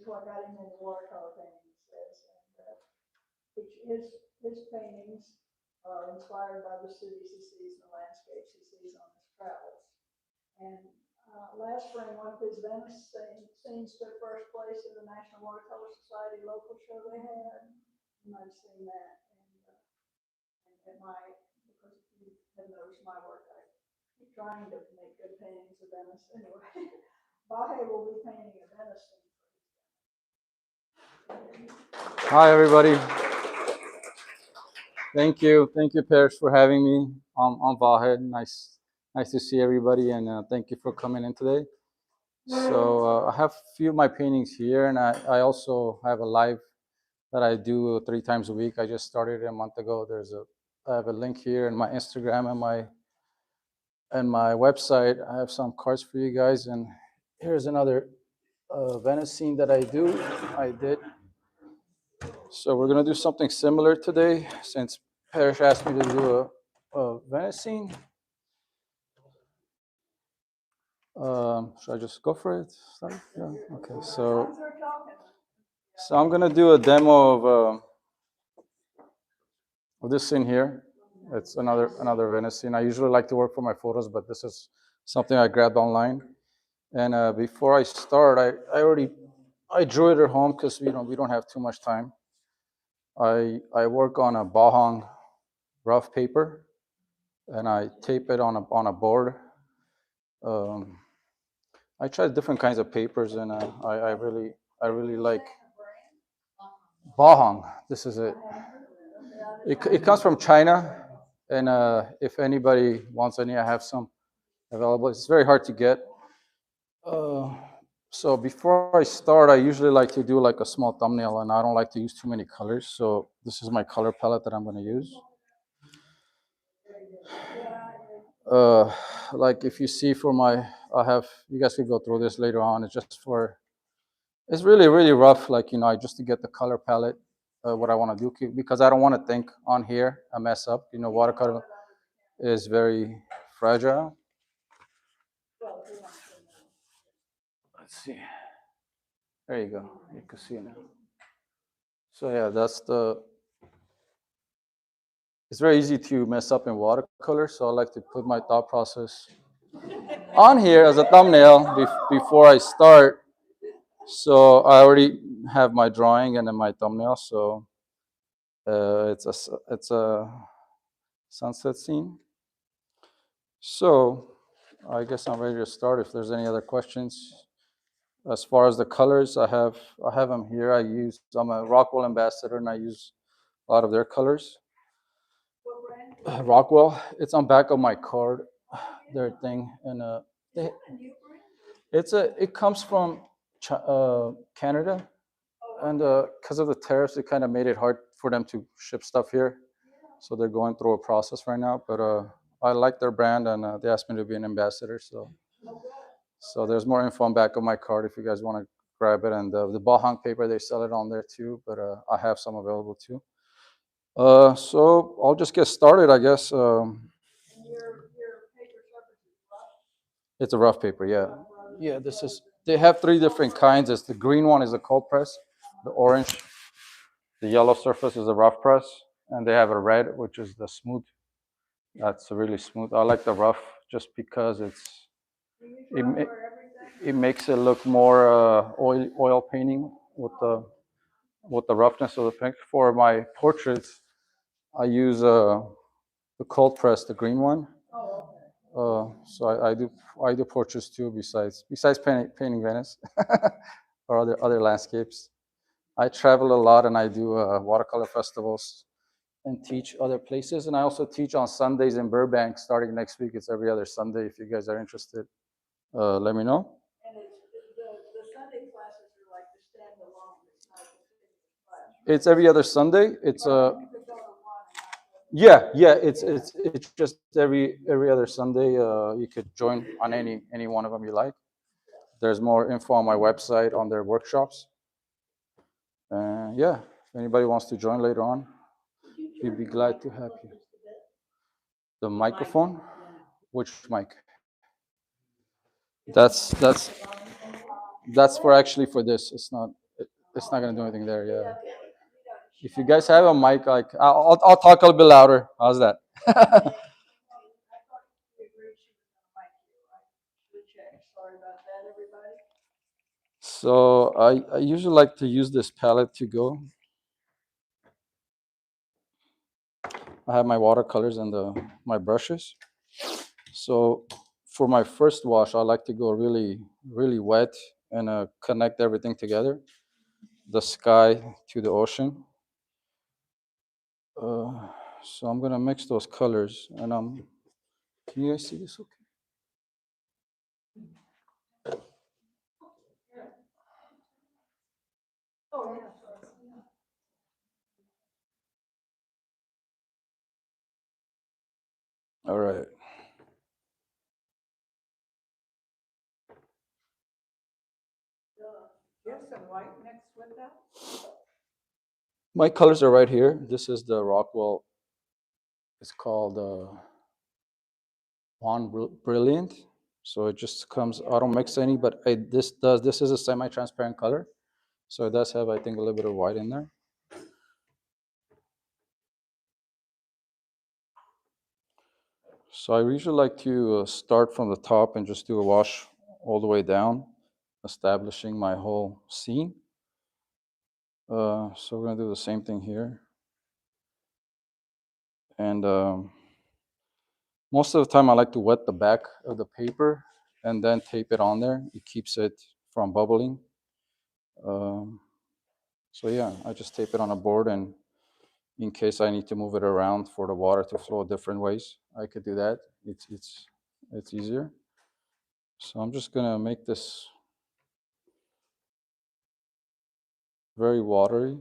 is what got him into watercolor painting, he says. And his paintings are inspired by the cities he sees and the landscapes he sees on his travels. And last spring, one of his Venice scenes took first place in the National Watercolor Society local show they had. You might have seen that. And because you have noticed my work, I keep trying to make good paintings of Venice. Anyway, Vahe will be painting a Venice scene. Hi, everybody. Thank you, Paris, for having me. I'm Vahe. Nice to see everybody, and thank you for coming in today. So I have a few of my paintings here, and I also have a live that I do 3 times a week. I just started a month ago. I have a link here in my Instagram and my website. I have some cards for you guys, and here's another Venice scene that I did. So we're gonna do something similar today, since Parrish asked me to do a Venice scene. Should I just go for it? Start? Yeah. Okay. So I'm gonna do a demo of this scene here. It's another Venice scene. I usually like to work for my photos, but this is something I grabbed online. And before I start, I drew it at home because we don't have too much time. I work on a Bahang rough paper, and I tape it on a board. I tried different kinds of papers, and I really like Bahang. This is it. It comes from China, and if anybody wants any, I have some available. It's very hard to get. So before I start, I usually like to do like a small thumbnail, and I don't like to use too many colors. So this is my color palette that I'm going to use. Like if you see you guys can go through this later on. It's really rough, like, just to get the color palette, what I want to do, because I don't want to think on here, I mess up. Watercolor is very fragile. Let's see. There you go. You can see it now. So yeah, it's very easy to mess up in watercolor. So I like to put my thought process on here as a thumbnail before I start. So I already have my drawing and then my thumbnail. So it's a sunset scene. So I guess I'm ready to start. If there's any other questions, as far as the colors, I have them here. I'm a Rockwell ambassador, and I use a lot of their colors. Rockwell. It's on back of my card, their thing, and it comes from Canada, and because of the tariffs, it kind of made it hard for them to ship stuff here. So they're going through a process right now. But I like their brand, and they asked me to be an ambassador. So there's more info on back of my card if you guys want to grab it. And the Bahang paper, they sell it on there too, but I have some available too. So I'll just get started, I guess. It's a rough paper, yeah. Yeah, they have 3 different kinds. The green one is a cold press, the orange, the yellow surface is a rough press, and they have a red, which is the smooth. That's really smooth. I like the rough just because it makes it look more oil painting with the roughness of the paint. For my portraits, I use the cold press, the green one. So I do portraits too, besides painting Venice or other landscapes. I travel a lot, and I do watercolor festivals and teach other places. And I also teach on Sundays in Burbank starting next week. It's every other Sunday. If you guys are interested, let me know. And the Sunday classes are like the standalone. It's every other Sunday. It's yeah. It's just every other Sunday. You could join on any one of them you like. There's more info on my website on their workshops. Yeah, if anybody wants to join later on, we'd be glad to have you. The microphone? Which mic? That's for this. it's not gonna do anything there. Yeah. Okay. If you guys have a mic, like I'll talk a little bit louder. How's that? I thought you agreed she was gonna mic you. I should check. Sorry about that, everybody. So I usually like to use this palette to go. I have my watercolors and my brushes. So for my first wash, I like to go really wet and connect everything together, the sky to the ocean. So I'm gonna mix those colors, and can you guys see this? Okay. Oh, yeah. All right. You have some white mixed with that? My colors are right here. This is the Rockwell. It's called Brilliant. So it just comes. I don't mix any, but this is a semi-transparent color. So it does have, I think, a little bit of white in there. So I usually like to start from the top and just do a wash all the way down, establishing my whole scene. So we're gonna do the same thing here. And most of the time I like to wet the back of the paper and then tape it on there. It keeps it from bubbling. So yeah, I just tape it on a board, and in case I need to move it around for the water to flow different ways, I could do that. It's easier. So I'm just gonna make this very watery.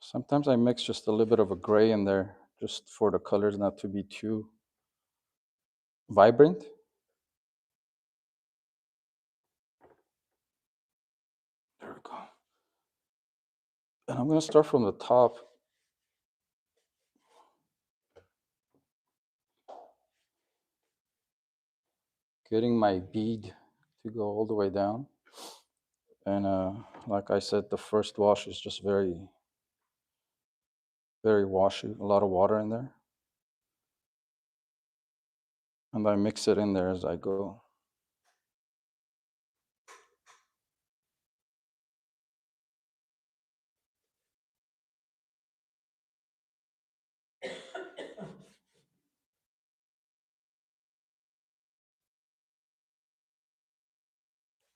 Sometimes I mix just a little bit of a gray in there, just for the colors not to be too vibrant. There we go. And I'm gonna start from the top. Getting my bead to go all the way down. And like I said, the first wash is just very washy, a lot of water in there. And I mix it in there as I go.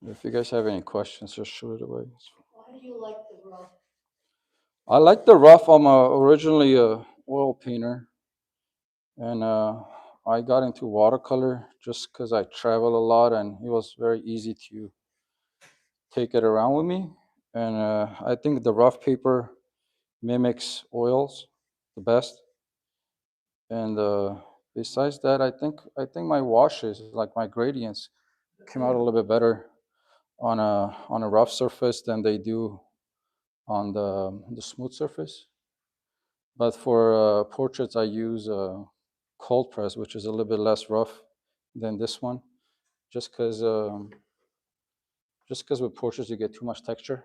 If you guys have any questions, just shoot it away. Why do you like the rough? I like the rough. I'm originally a oil painter, and I got into watercolor just because I travel a lot, and it was very easy to take it around with me. And I think the rough paper mimics oils the best. And besides that, I think my washes, like my gradients, came out a little bit better on a rough surface than they do on the smooth surface. But for portraits, I use cold press, which is a little bit less rough than this one, just because with portraits you get too much texture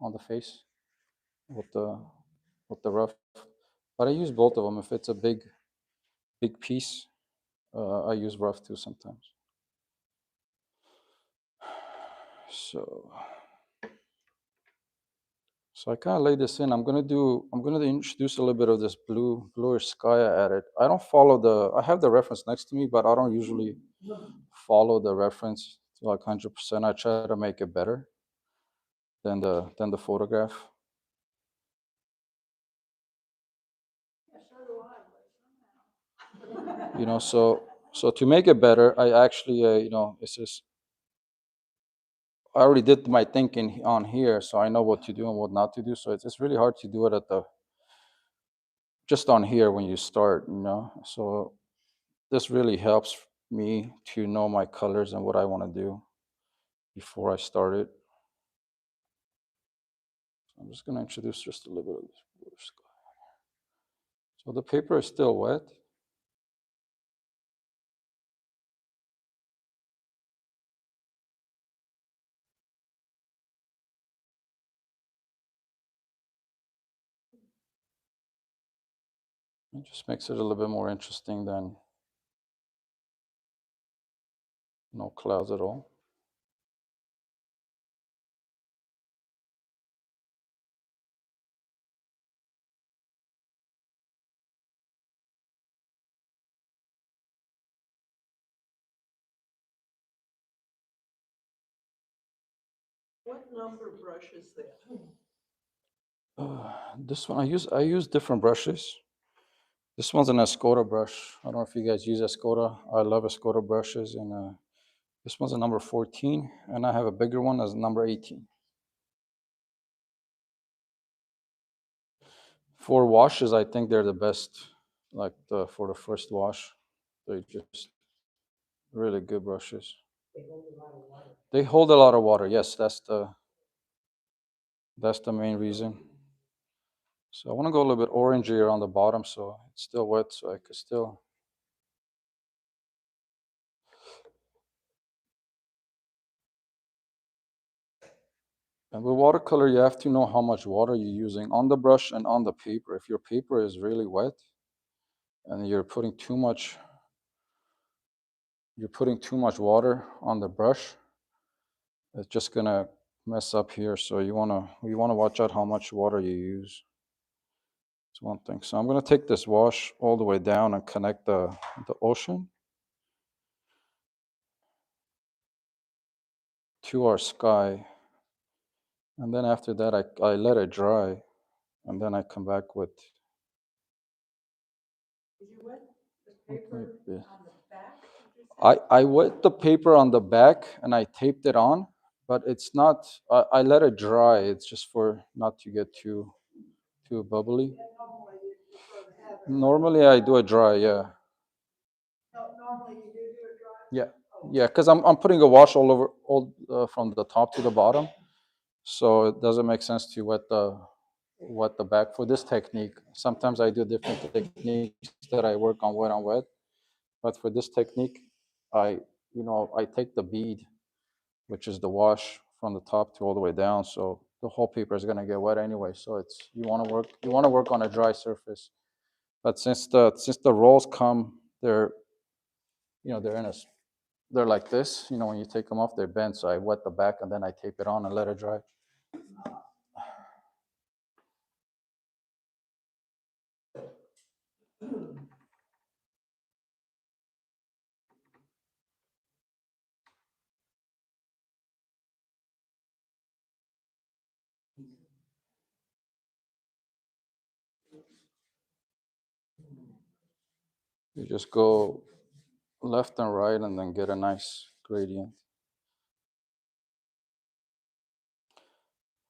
on the face with the rough. But I use both of them. If it's a big piece, I use rough too sometimes. So I kind of lay this in. I'm gonna introduce a little bit of this bluish sky I added. I don't follow I have the reference next to me, but I don't usually follow the reference to like 100%. I try to make it better than the photograph. Yeah, so do I, but somehow. You know, so to make it better, I actually it's just I already did my thinking on here, so I know what to do and what not to do. So it's really hard to do it at just on here when you start, you know. So this really helps me to know my colors and what I want to do before I start it. So I'm just going to introduce just a little bit of this blue sky. So the paper is still wet. It just makes it a little bit more interesting than no clouds at all. What number brush is that? This one I use different brushes. This one's an Escoda brush. I don't know if you guys use Escoda. I love Escoda brushes, and this one's a number 14, and I have a bigger one as number 18. For washes, I think they're the best. Like for the first wash, they're just really good brushes. They hold a lot of water. They hold a lot of water. Yes, that's the main reason. So I want to go a little bit orangey around the bottom, so it's still wet, so I could still. And with watercolor, you have to know how much water you're using on the brush and on the paper. If your paper is really wet and you're putting too much water on the brush, it's just gonna mess up here. So you wanna watch out how much water you use. That's one thing. So I'm gonna take this wash all the way down and connect the ocean to our sky. And then after that, I let it dry, and then I come back with. Did you wet the paper Yeah. on the back? Did you say? I wet the paper on the back and I taped it on, but it's not. I let it dry. It's just for not to get too bubbly. Yeah, normally you prefer to have it. Normally I do it dry. Yeah. No, normally you do it dry. Yeah. Oh, Yeah, because I'm putting a wash all over from the top to the bottom, so it doesn't make sense to wet the back for this technique. Sometimes I do different techniques that I work on wet, but for this technique, I take the bead, which is the wash from the top to all the way down, so the whole paper is gonna get wet anyway. So it's you want to work on a dry surface, but since the rolls come, they're in a they're like this. When you take them off, they're bent. So I wet the back and then I tape it on and let it dry. You just go left and right and then get a nice gradient.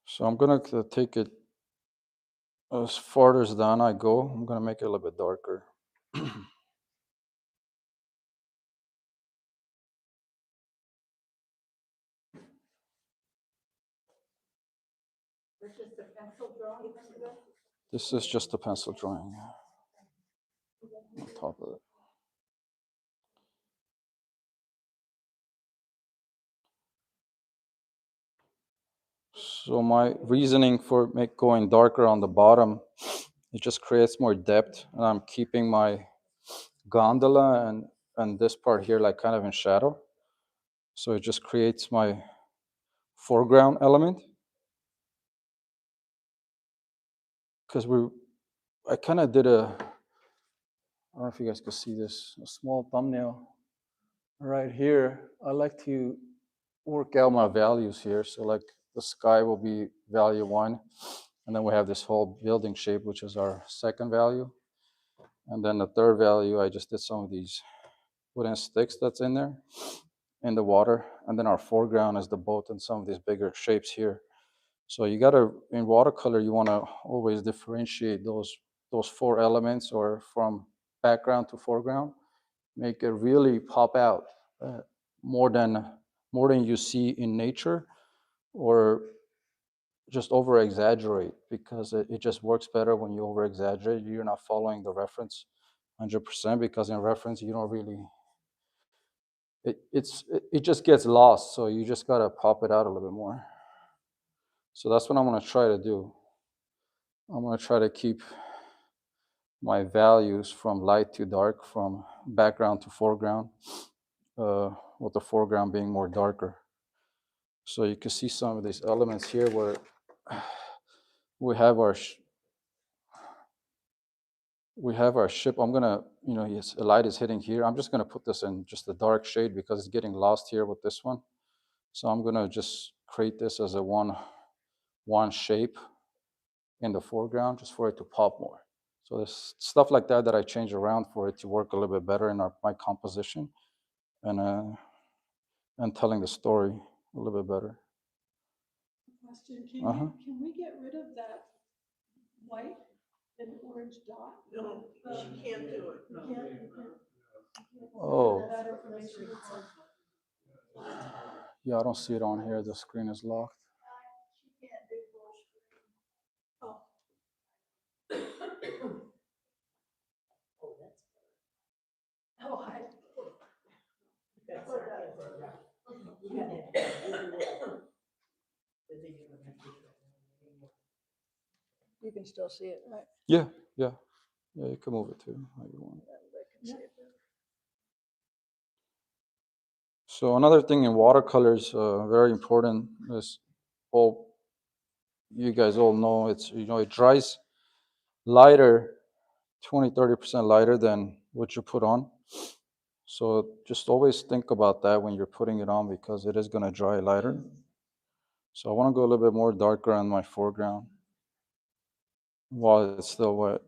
So I'm gonna take it as far as down I go. I'm gonna make it a little bit darker. There's just a pencil drawing under that? This is just a pencil drawing on top of it. So my reasoning for going darker on the bottom, it just creates more depth, and I'm keeping my gondola and this part here like kind of in shadow. So it just creates my foreground element. Because I kind of did I don't know if you guys can see this, a small thumbnail right here. I like to work out my values here. So like the sky will be value 1, and then we have this whole building shape, which is our second value. And then the third value, I just did some of these wooden sticks that's in there in the water. And then our foreground is the boat and some of these bigger shapes here. So you gotta, in watercolor, you wanna always differentiate those 4 elements, or from background to foreground, make it really pop out more than you see in nature, or just over exaggerate, because it just works better when you over exaggerate. You're not following the reference 100%, because in reference you don't really it just gets lost. So you just gotta pop it out a little bit more. So that's what I'm gonna try to do. I'm gonna try to keep my values from light to dark, from background to foreground, with the foreground being more darker. So you can see some of these elements here where we have our ship. I'm gonna, the light is hitting here. I'm just gonna put this in just a dark shade because it's getting lost here with this one. So I'm gonna just create this as a one shape in the foreground just for it to pop more. So there's stuff like that I change around for it to work a little bit better in my composition and telling the story a little bit better. Question, Uh-huh. can we get rid of that white and orange dot? No, she can't do it. You can't, you can't. Oh. That information. Yeah, I don't see it on here. The screen is locked. She can't do full screen. Oh, I. You can still see it, right? Yeah, you can move it too how you want. So another thing in watercolors, very important, is you guys all know it dries lighter, 20-30% lighter than what you put on. So just always think about that when you're putting it on because it is going to dry lighter. So I want to go a little bit more darker on my foreground while it's still wet.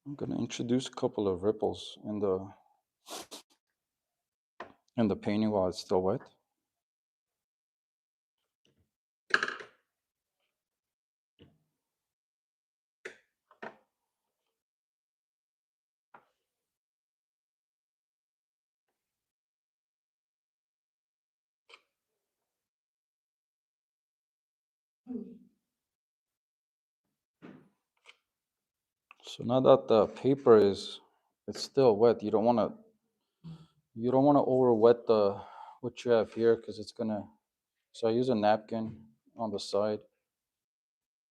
I'm going to introduce a couple of ripples in the painting while it's still wet. So now that the paper it's still wet, you don't want to over wet what you have here because it's gonna. So I use a napkin on the side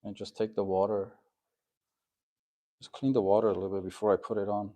and just take the water. Just clean the water a little bit before I put it on.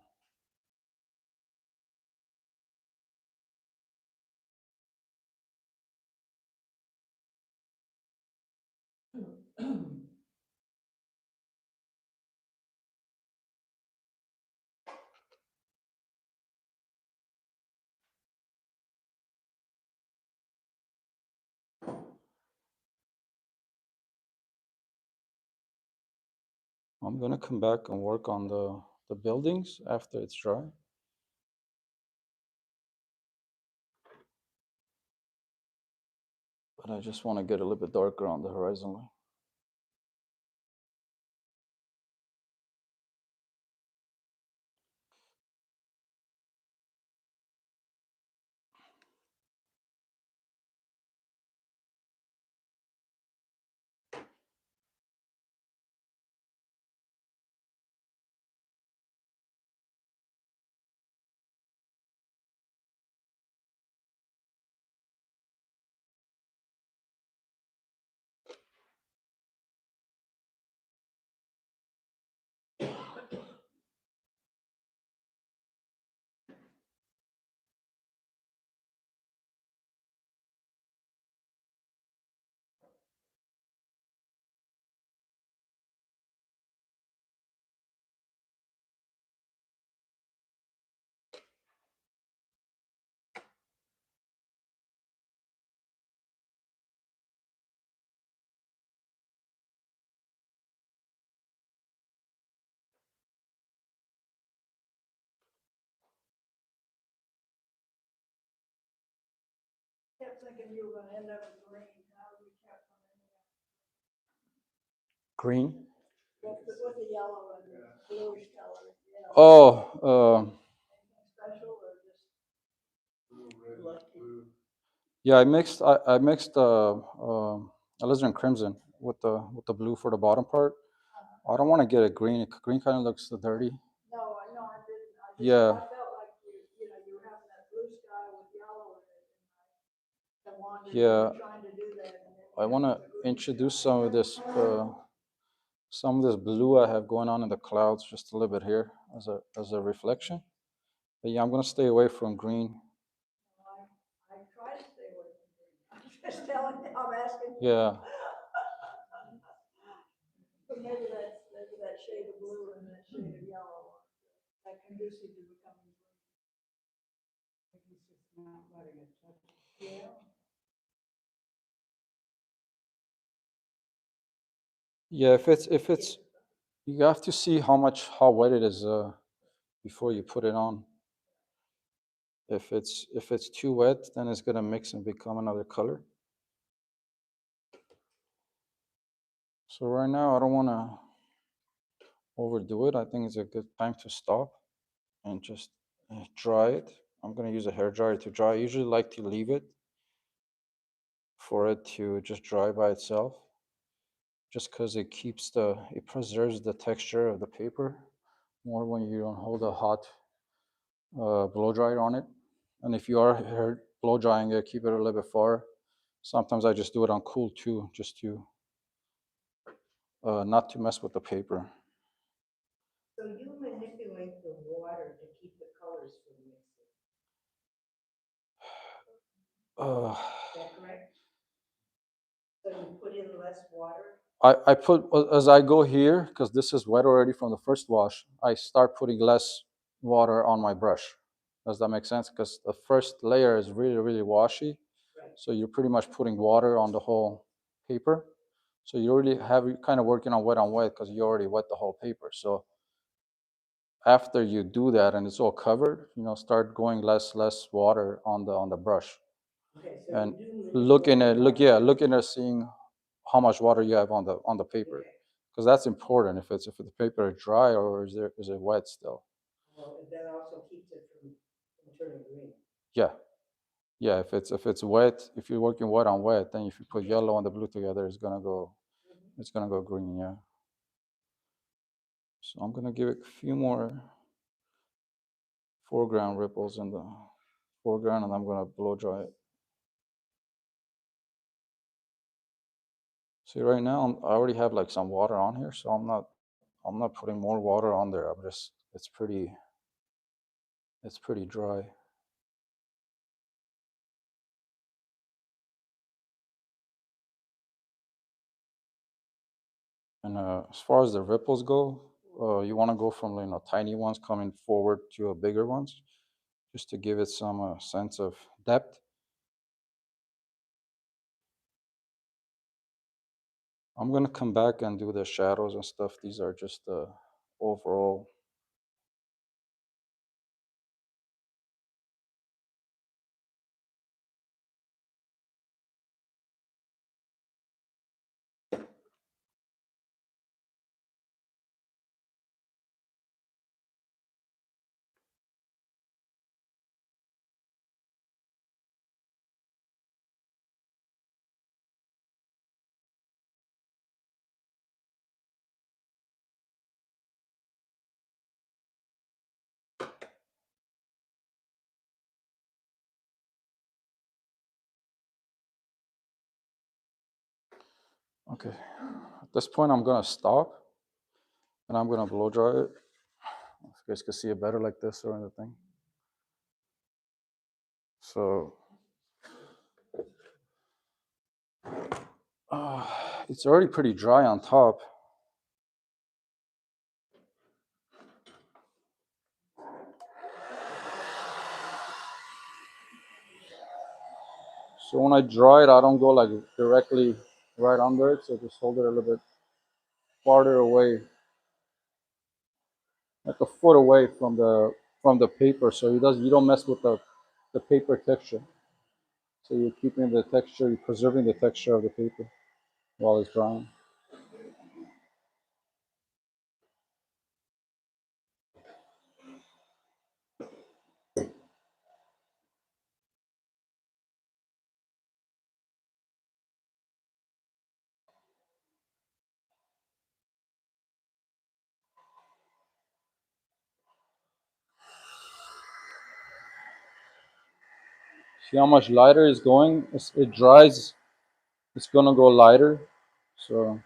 I'm gonna come back and work on the buildings after it's dry. But I just want to get a little bit darker on the horizon line. thinking you were gonna end up with green, how we kept on ending up Green. with the yellow and the bluish color, yeah. Oh, Anything special or just? Lucky. yeah. I mixed alizarin crimson with the blue for the bottom part. I don't want to get a green. Green kind of looks dirty. No, I know, I didn't, Yeah. I felt like you know, you were having that blue sky with yellow in it. And I wondered, you Yeah. were trying to do that. And then I you want to had the green introduce sky. some of this blue I have going on in the clouds just a little bit here as a reflection. But yeah, I'm gonna stay away from green. I try to stay away from green. I'm just telling you, I'm asking. Yeah. But maybe that shade of blue and that shade of yellow are that conducive to becoming green. He's just not letting it touch. Yeah. Yeah, if it's you have to see how wet it is before you put it on. If it's too wet, then it's gonna mix and become another color. So right now I don't wanna overdo it. I think it's a good time to stop and just dry it. I'm gonna use a hair dryer to dry. I usually like to leave it for it to just dry by itself, just because it preserves the texture of the paper more when you don't hold a hot blow dryer on it. And if you are hair blow drying it, keep it a little bit far. Sometimes I just do it on cool too, just to not to mess with the paper. So you manipulate the water to keep the colors from mixing. Uh, Is that correct? So you put in less water? I put as I go here, because this is wet already from the first wash, I start putting less water on my brush. Does that make sense? Because the first layer is really, really washy. Right. So you're pretty much putting water on the whole paper. So you already have you kind of working on wet because you already wet the whole paper. So after you do that and it's all covered, start going less water on the brush. Okay, so And you do manipulate looking at seeing how much water you have on the paper, Okay. because that's important. If the paper is dry or is it wet still? Well, that also keeps it from turning green. Yeah, yeah. If it's wet, if you're working wet on wet, then if you put yellow and the blue together, it's gonna go green. Yeah. So I'm gonna give it a few more foreground ripples in the foreground, and I'm gonna blow dry it. See, right now I already have like some water on here, so I'm not putting more water on there. It's pretty dry. And as far as the ripples go, you want to go from tiny ones coming forward to bigger ones, just to give it some sense of depth. I'm gonna come back and do the shadows and stuff. These are just overall. Okay, at this point I'm gonna stop and I'm gonna blow dry it. If you guys can see it better like this or anything. So it's already pretty dry on top. So when I dry it, I don't go like directly right under it. So just hold it a little bit farther away, like a foot away from the paper, so you don't mess with the paper texture. So you're keeping the texture, you're preserving the texture of the paper while it's drying. See how much lighter it's going? It dries, it's gonna go lighter. So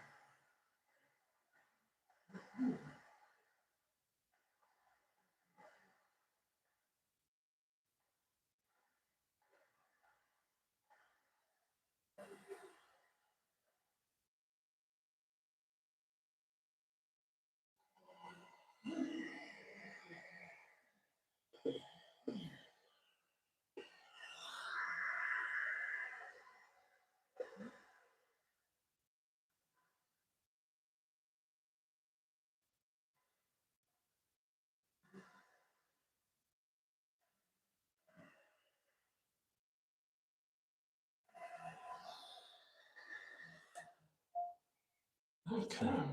okay. I'm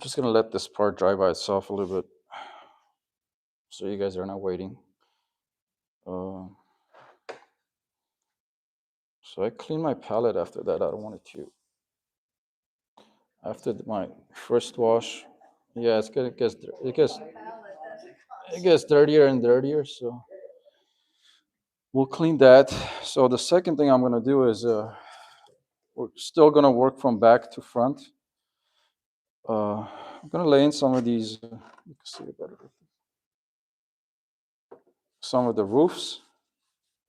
just gonna let this part dry by itself a little bit so you guys are not waiting. Uh, so I clean my palette after that. I don't want it to. After my first wash, yeah, it gets dirtier and dirtier. So we'll clean that. So the second thing I'm gonna do is we're still gonna work from back to front. I'm gonna lay in some of these. You can see it better. Some of the roofs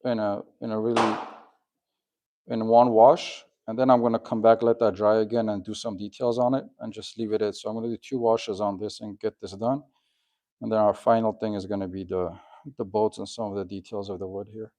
in a really in one wash, and then I'm gonna come back, let that dry again, and do some details on it, and just leave it at. So I'm gonna do 2 washes on this and get this done, and then our final thing is gonna be the boats and some of the details of the wood here.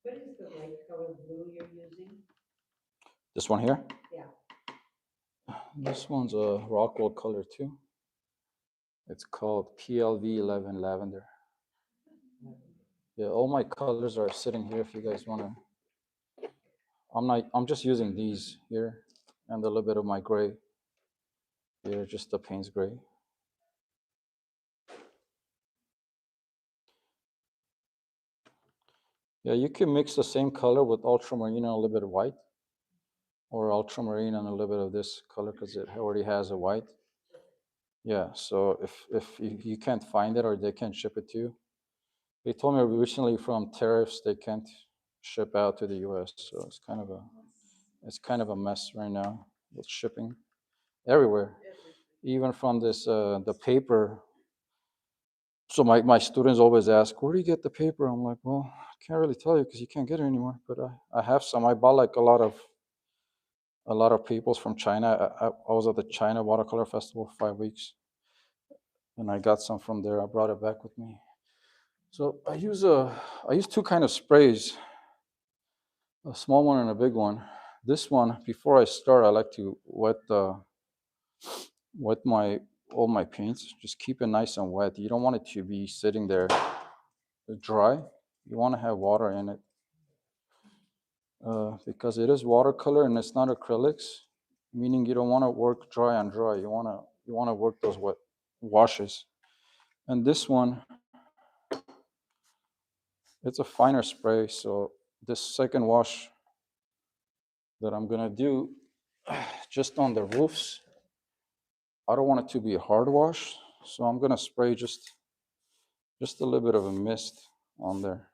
What is the light color blue you're using? This one here. Yeah. This one's a Rockwell color too. It's called PLV 11 Lavender. Yeah, all my colors are sitting here if you guys want to. I'm just using these here and a little bit of my gray here, just the Payne's gray. Yeah, you can mix the same color with ultramarine and a little bit of white, or ultramarine and a little bit of this color because it already has a white. Yeah, so if you can't find it or they can't ship it to you, they told me recently from tariffs they can't ship out to the U.S. So it's kind of a mess right now with shipping everywhere, even from this the paper. So my students always ask, where do you get the paper? I'm like, well, I can't really tell you because you can't get it anymore. But I have some. I bought like a lot of peoples from China. I was at the China Watercolor Festival for 5 weeks, and I got some from there. I brought it back with me. So I use 2 kind of sprays, a small one and a big one. This one, before I start, I like to wet all my paints. Just keep it nice and wet. You don't want it to be sitting there dry. You want to have water in it because it is watercolor and it's not acrylics, meaning you don't want to work dry on dry. You want to work those wet washes. And this one, it's a finer spray. So this second wash that I'm gonna do, just on the roofs, I don't want it to be a hard wash, so I'm gonna spray just a little bit of a mist on there.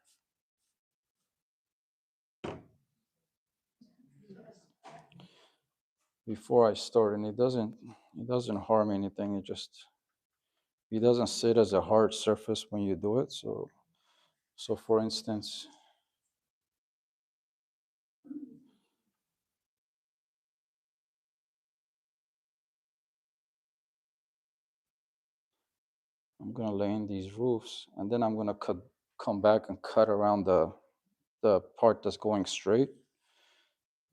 before I start, and it doesn't harm anything. It doesn't sit as a hard surface when you do it. So for instance, I'm gonna lay in these roofs, and then I'm gonna come back and cut around the part that's going straight.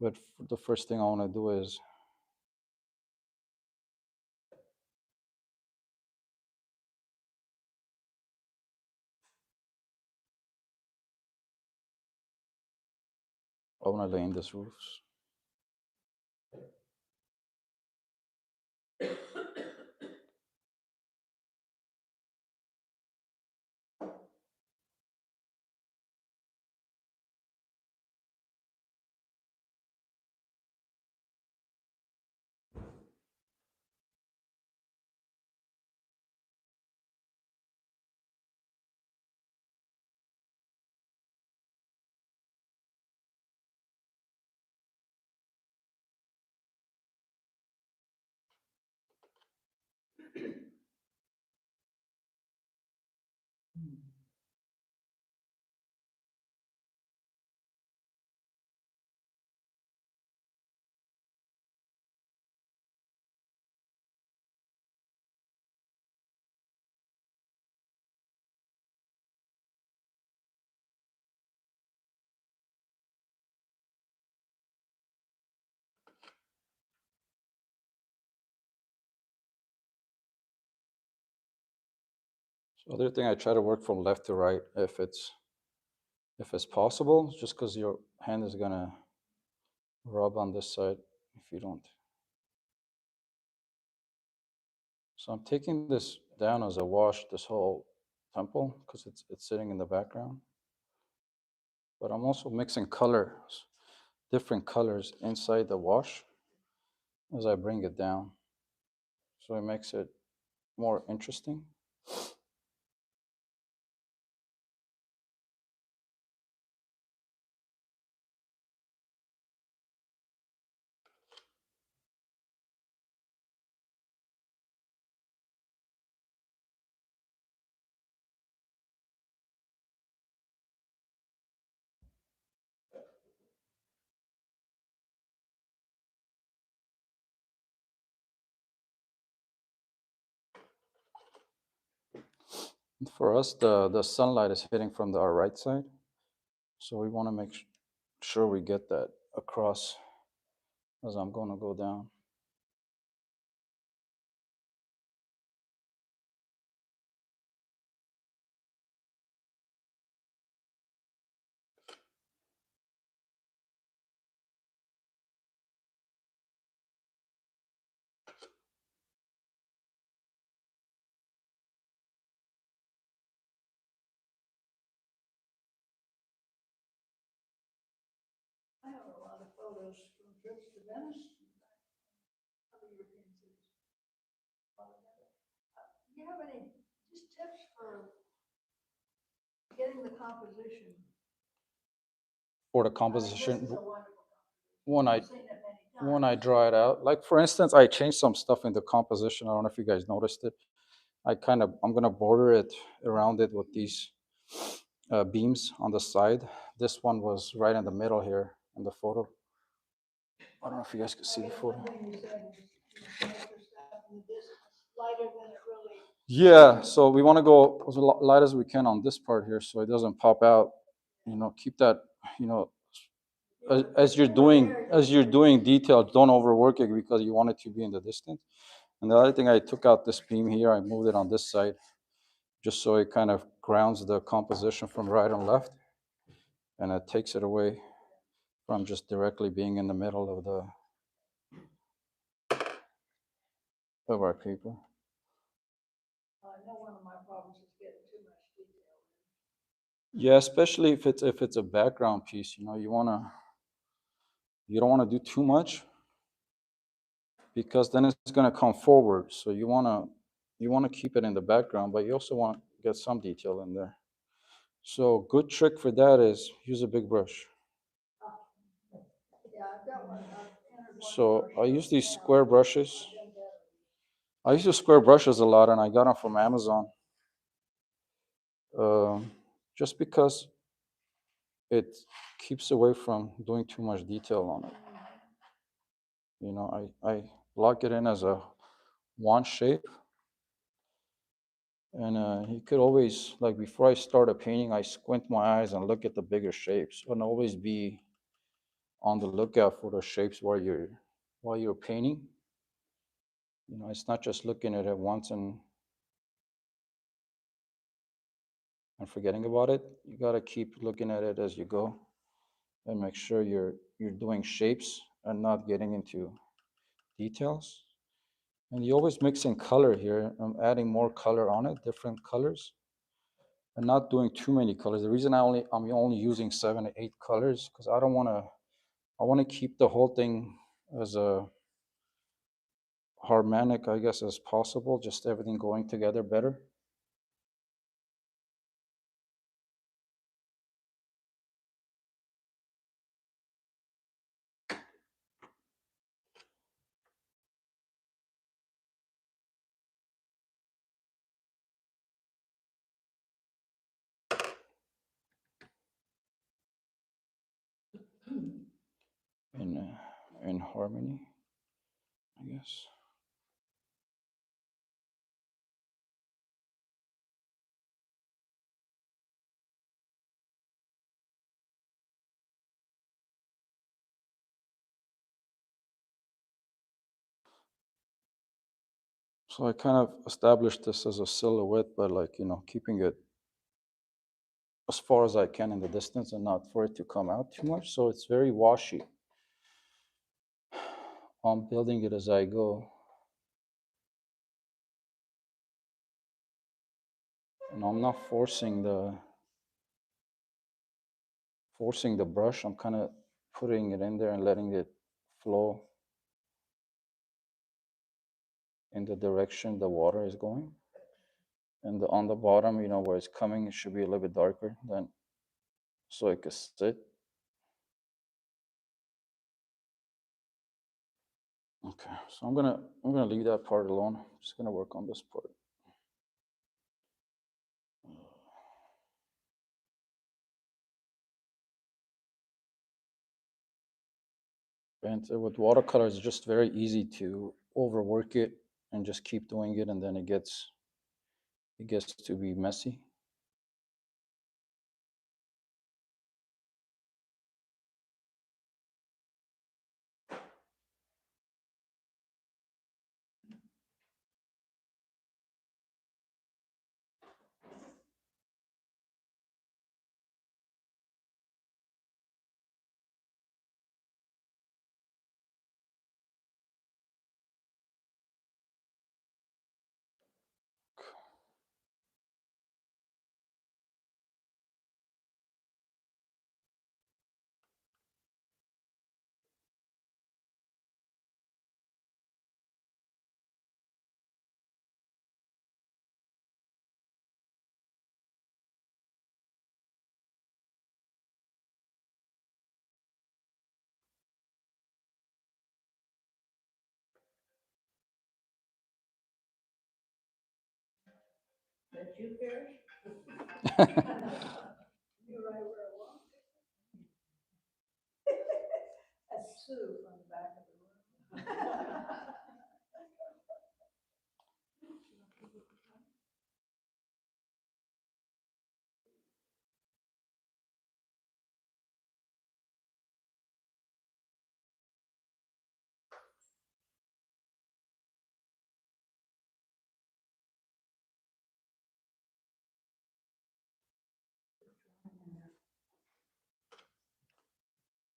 But the first thing I want to do is I want to lay in these roofs. So other thing, I try to work from left to right if it's possible, just because your hand is gonna rub on this side if you don't. So I'm taking this down as a wash, this whole temple, because it's sitting in the background. But I'm also mixing colors, different colors inside the wash as I bring it down. So it makes it more interesting. For us, the sunlight is hitting from our right side. So we want to make sure we get that across as I'm going to go down. I have a lot of photos from trips to Venice, other European cities. Do you have any just tips for getting the composition? For the I mean, composition, this is a wonderful composition. when I I've seen it many times. when I draw it out, like for instance, I changed some stuff in the composition. I don't know if you guys noticed it. I'm gonna border it around it with these beams on the side. This one was right in the middle here in the photo. I don't know if you guys can see the photo. One thing you said was, you make your stuff in the distance lighter than it really. Yeah, so we want to go as light as we can on this part here, so it doesn't pop out. Keep that. You know, as you're doing details, don't overwork it because you want it to be in the distance. And the other thing, I took out this beam here. I moved it on this side, just so it kind of grounds the composition from right and left, and it takes it away from just directly being in the middle of our paper. I know one of my problems is getting too much detail. Yeah, especially if it's a background piece, you don't want to do too much because then it's going to come forward. So you want to keep it in the background, but you also want to get some detail in there. So good trick for that is use a big brush. Yeah, I've got one, I've entered So I use these square brushes. I use square brushes a lot, and I got them from Amazon. Just because it keeps away from doing too much detail on it. You know, I lock it in as a one shape. And you could always, like before I start a painting, I squint my eyes and look at the bigger shapes, and always be on the lookout for the shapes while you're painting. You know, it's not just looking at it once and forgetting about it. You got to keep looking at it as you go, and make sure you're doing shapes and not getting into details. And you always mix in color here. I'm adding more color on it, different colors, and not doing too many colors. The reason I'm only using 7 to 8 colors because I want to keep the whole thing as a harmonic, I guess, as possible. Just everything going together better. In harmony, I guess. So I kind of established this as a silhouette by, like, keeping it as far as I can in the distance and not for it to come out too much. So it's very washy. I'm building it as I go. And I'm not forcing the brush. I'm kind of putting it in there and letting it flow in the direction the water is going. And on the bottom, where it's coming, it should be a little bit darker than so it could sit. Okay, so I'm gonna leave that part alone. I'm just gonna work on this part. And with watercolor, it's just very easy to overwork it and just keep doing it, and then it gets to be messy. Did you Paris? You're right where I want. That's Sue from the back of the room.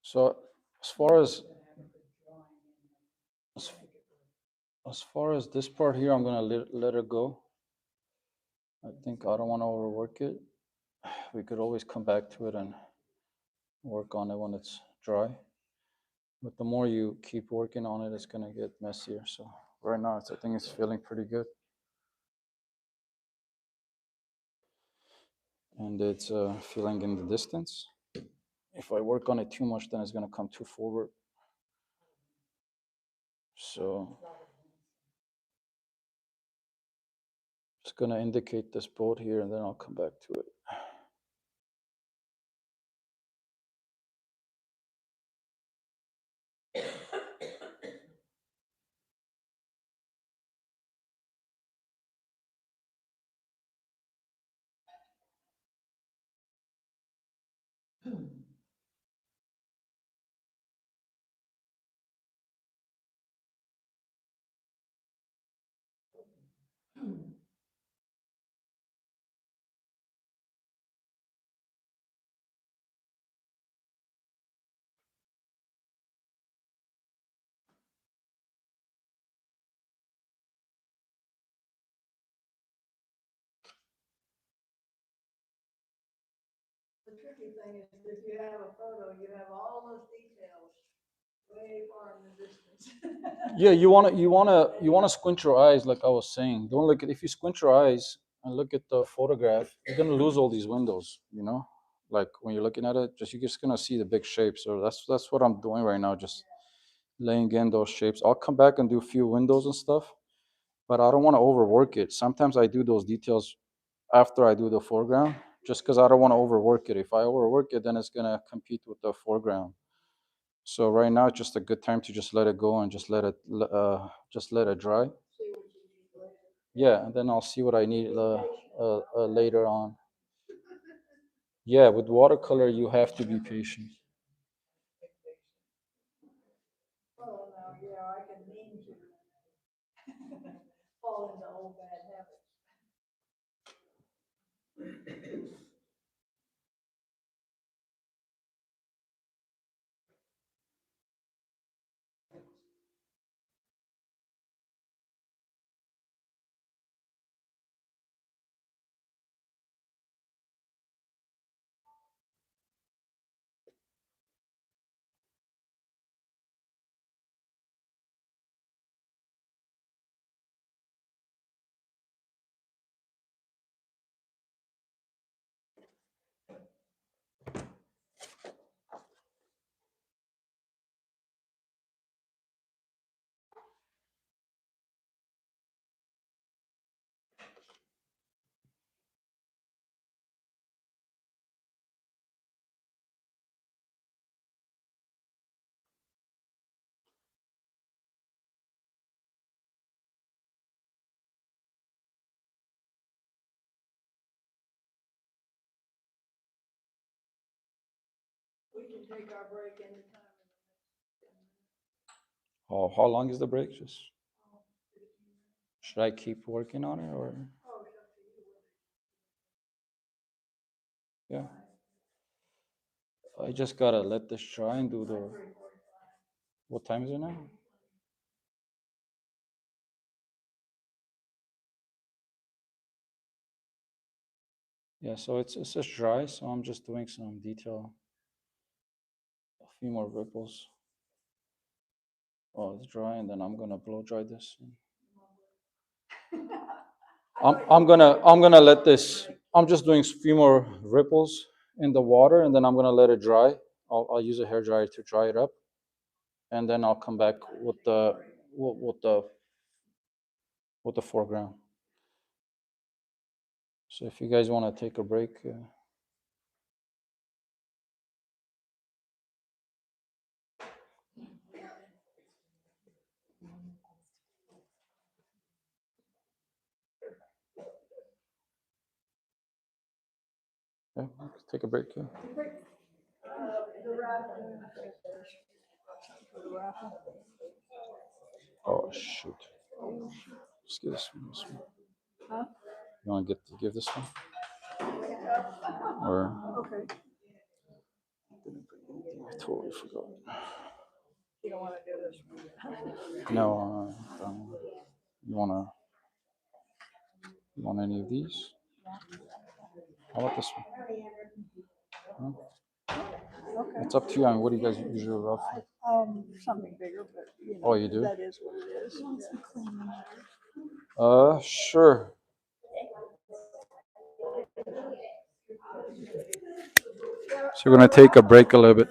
So as far as as far as this part here, I'm gonna let it go. I think I don't want to overwork it. We could always come back to it and work on it when it's dry. But the more you keep working on it, it's gonna get messier. So right now, I think it's feeling pretty good. And it's feeling in the distance. If I work on it too much, then it's gonna come too forward. So just gonna indicate this boat here and then I'll come back to it. The tricky thing is if you have a photo, you have all those details way far in the distance. Yeah, you wanna squint your eyes, like I was saying. Don't look at, if you squint your eyes and look at the photograph, you're gonna lose all these windows, you know? Like when you're looking at it, you're just gonna see the big shapes. So that's what I'm doing right now, just laying in those shapes. I'll come back and do a few windows and stuff, but I don't want to overwork it. Sometimes I do those details after I do the foreground, just because I don't want to overwork it. If I overwork it, then it's gonna compete with the foreground. So right now, it's just a good time to just let it go and just let it dry. See what you need later. Yeah, and then I'll see what I need later on. Yeah, with watercolor, you have to be patient. Oh, no, yeah, I can mean to fall into old bad habits. We can take our break anytime in the next 10 minutes. Oh, how long is the break? Just 15 minutes. should I keep working on it or? Oh, it's up to you. Yeah. I just gotta let this dry and do the. What time is it now? Yeah, so it's just dry, so I'm just doing some detail, a few more ripples. Oh, it's dry, and then I'm gonna blow dry this. I'm gonna let this. I'm just doing a few more ripples in the water, and then I'm gonna let it dry. I'll use a hair dryer to dry it up, and then I'll come back with the foreground. So if you guys want to take a break. Yeah, take a break. Yeah. The raffle. For the raffle. Oh shoot! Just give this one. This one. Huh? You want to give this one, or Okay. I totally forgot. You don't want to do this one. No, you want any of these? How about this one? Huh? Okay. It's up to you. I mean, what do you guys usually rough? Something bigger, but you know. Oh, you do? That is what it is. Sure. So we're gonna take a break a little bit.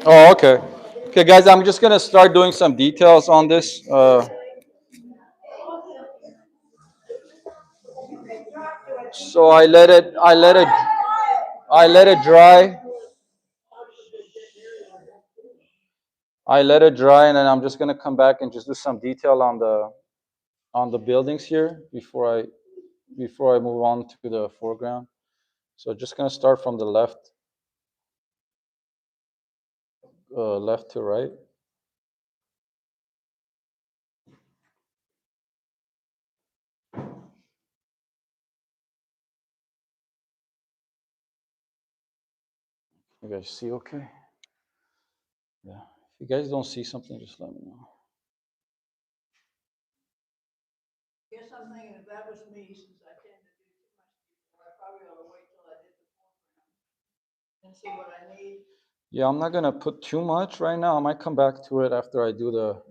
Oh, okay. Okay, guys, I'm just gonna start doing some details on this. So I let it dry. I let it dry, and then I'm just gonna come back and just do some detail on the buildings here before I move on to the foreground. So just gonna start from the left to right. You guys see okay? Yeah. If you guys don't see something, just let me know. Guess I'm thinking if that was me, since I tend to do too much before, I probably ought to wait till I did the foreground and see what I need. Yeah, I'm not gonna put too much right now. I might come back to it after I do the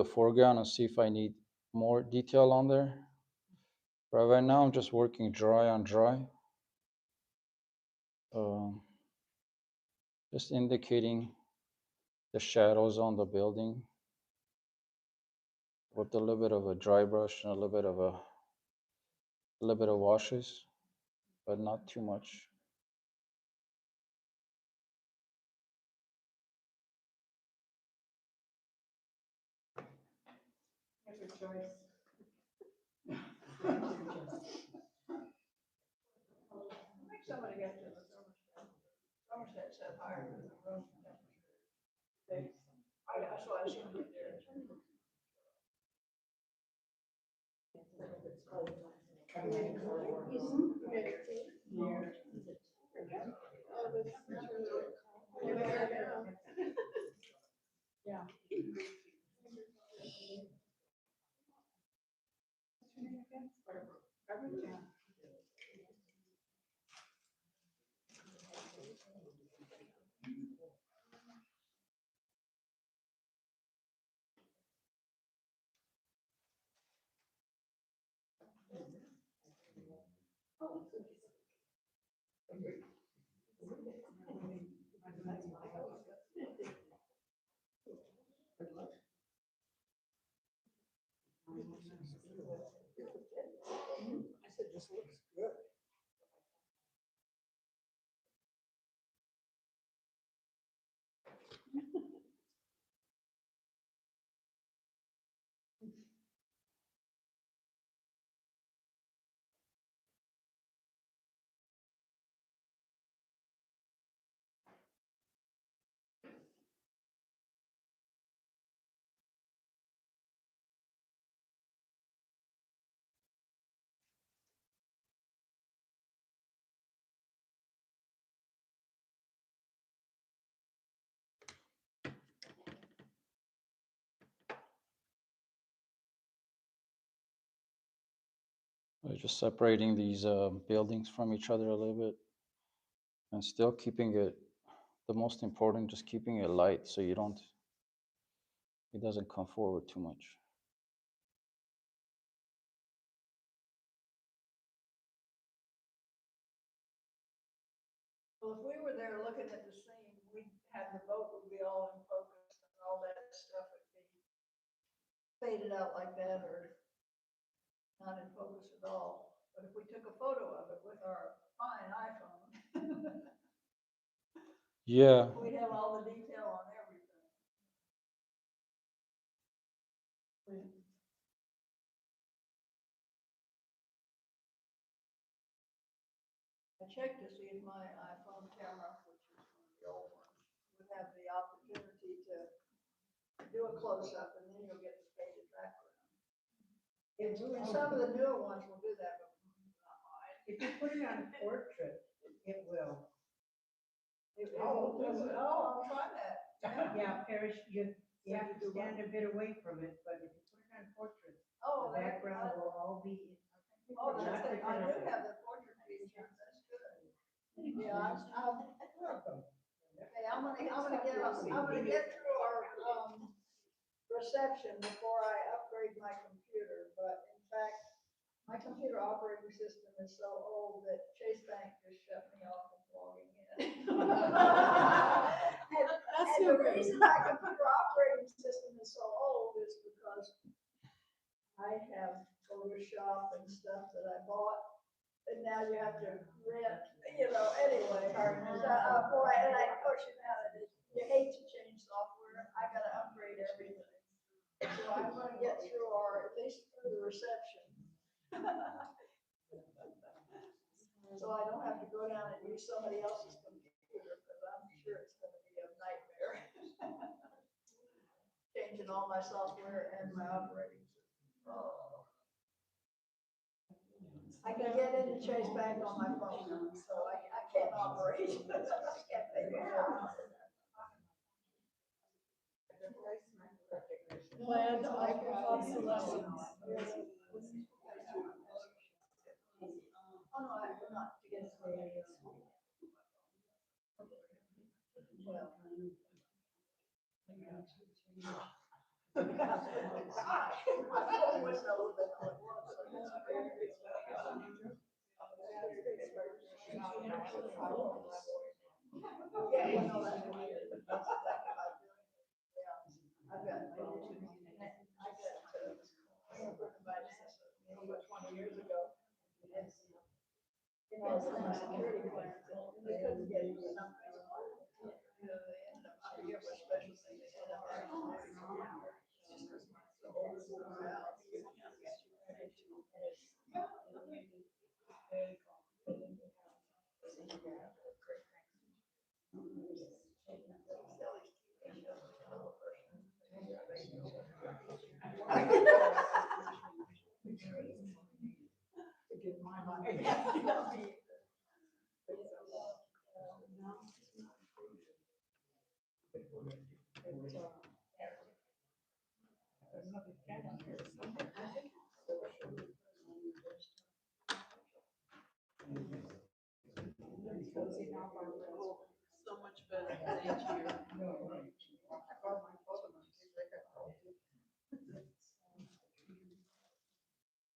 foreground and see if I need more detail on there. But right now I'm just working dry on dry. Just indicating the shadows on the building with a little bit of a dry brush and a little bit of washes, but not too much. Have a choice. I think somebody got to the thermostat set higher than the room temperature. That's why I assumed it did. Yeah. I said, this looks good. Just separating these buildings from each other a little bit and still keeping it, the most important, just keeping it light so it doesn't come forward too much. Well, if we were there looking at the scene, we'd have the boat would be all in focus and all that stuff would be faded out like that or not in focus at all. But if we took a photo of it with our fine iPhone, Yeah. we'd have all the detail on everything. I checked to see if my iPhone camera, which is one of the old ones, would have the opportunity to do a close-up and then you'll get the faded background. And some of the newer ones will do that, but not mine. If you put it on portrait, it will. I'll try that. Yeah, Parrish, you have to stand a bit away from it, but if you put it on portrait, Oh, the background will all be. Oh, that's it. I do have the portrait feature. That's good. Yeah, welcome. Okay, I'm gonna get through our, reception before I upgrade my computer, but in fact, my computer operating system is so old that Chase Bank just shut me off before logging in. And the reason my computer operating system is so old is because I have Photoshop and stuff that I bought, and now you have to rent, anyway. Boy, and of course, you hate to change software. I gotta upgrade everything. So I'm gonna get through at least through the reception. So I don't have to go down and use somebody else's computer, because I'm sure it's gonna be a nightmare. Changing all my software and my operating system. Oh. I can get into Chase Bank on my phone, so I can't operate. I can't pay my bill. Planned obsolescence. Oh, no, I'm not to get into the well. Gosh, my phone was no that it was. Yeah, you know, that's what I did. I've got, over 20 years ago. You know, some security clearance, and they couldn't get something. I forget what special thing they had. So much better than each year.